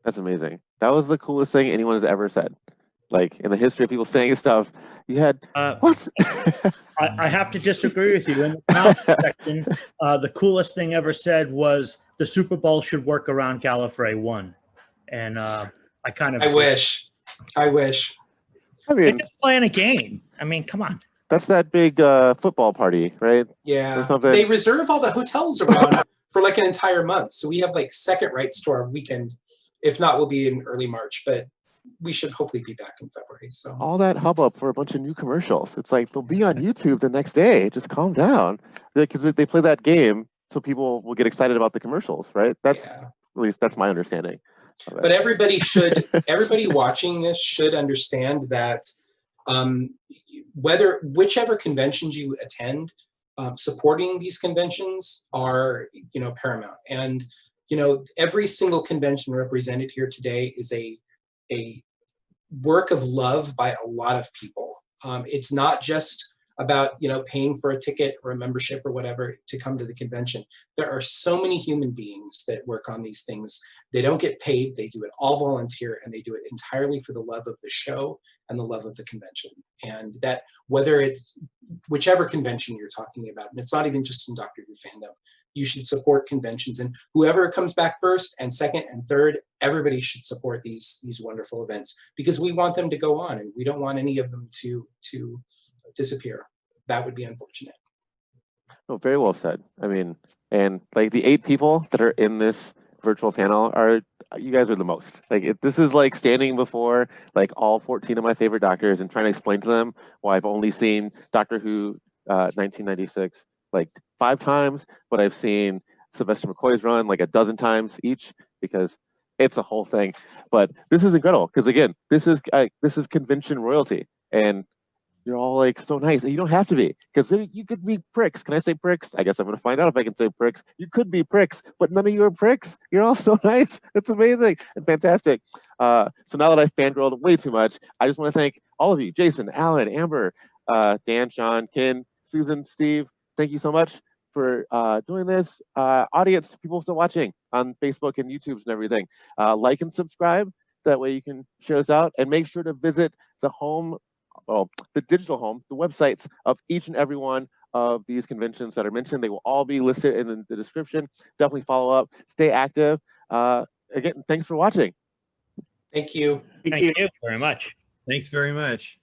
That's amazing. That was the coolest thing anyone has ever said. Like in the history of people saying stuff, you had what? I have to disagree with you. In the comment section, the coolest thing ever said was the Super Bowl should work around Gallifrey 1, and I wish. I mean, they're just playing a game. I mean, come on. That's that big football party, right? Yeah. They reserve all the hotels around for like an entire month, so we have like second rights to our weekend. If not, we'll be in early March, but we should hopefully be back in February. So all that hubbub for a bunch of new commercials. It's like they'll be on YouTube the next day. Just calm down, because they play that game, so people will get excited about the commercials, right? That's at least that's my understanding. But everybody watching this should understand that whichever conventions you attend, supporting these conventions are paramount. And every single convention represented here today is a work of love by a lot of people. It's not just about, you know, paying for a ticket or a membership or whatever to come to the convention. There are so many human beings that work on these things. They don't get paid, they do it all volunteer, and they do it entirely for the love of the show and the love of the convention. And that, whether it's whichever convention you're talking about, and it's not even just in Doctor Who fandom, you should support conventions, and whoever comes back first and second and third, everybody should support these wonderful events, because we want them to go on, and we don't want any of them to disappear. That would be unfortunate. Oh, very well said. I mean, and like the 8 people that are in this virtual panel are, you guys are the most. Like this is like standing before like all 14 of my favorite doctors and trying to explain to them why I've only seen Doctor Who 1996 like 5 times, but I've seen Sylvester McCoy's run like a dozen times each, because it's a whole thing. But this is incredible, because again, this is convention royalty, and you're all like so nice. And you don't have to be, because you could be pricks. Can I say pricks? I guess I'm going to find out if I can say pricks. You could be pricks, but none of you are pricks. You're all so nice. It's amazing and fantastic. So now that I've fangirled way too much, I just want to thank all of you, Jason, Alan, Amber, Dan, Sean, Ken, Susan, Steve. Thank you so much for doing this. Audience, people still watching on Facebook and YouTubes and everything. Like and subscribe. That way you can share us out, and make sure to visit the home, the digital home, the websites of each and every one of these conventions that are mentioned. They will all be listed in the description. Definitely follow up, stay active. Again, thanks for watching. Thank you. Thank you very much. Thanks very much.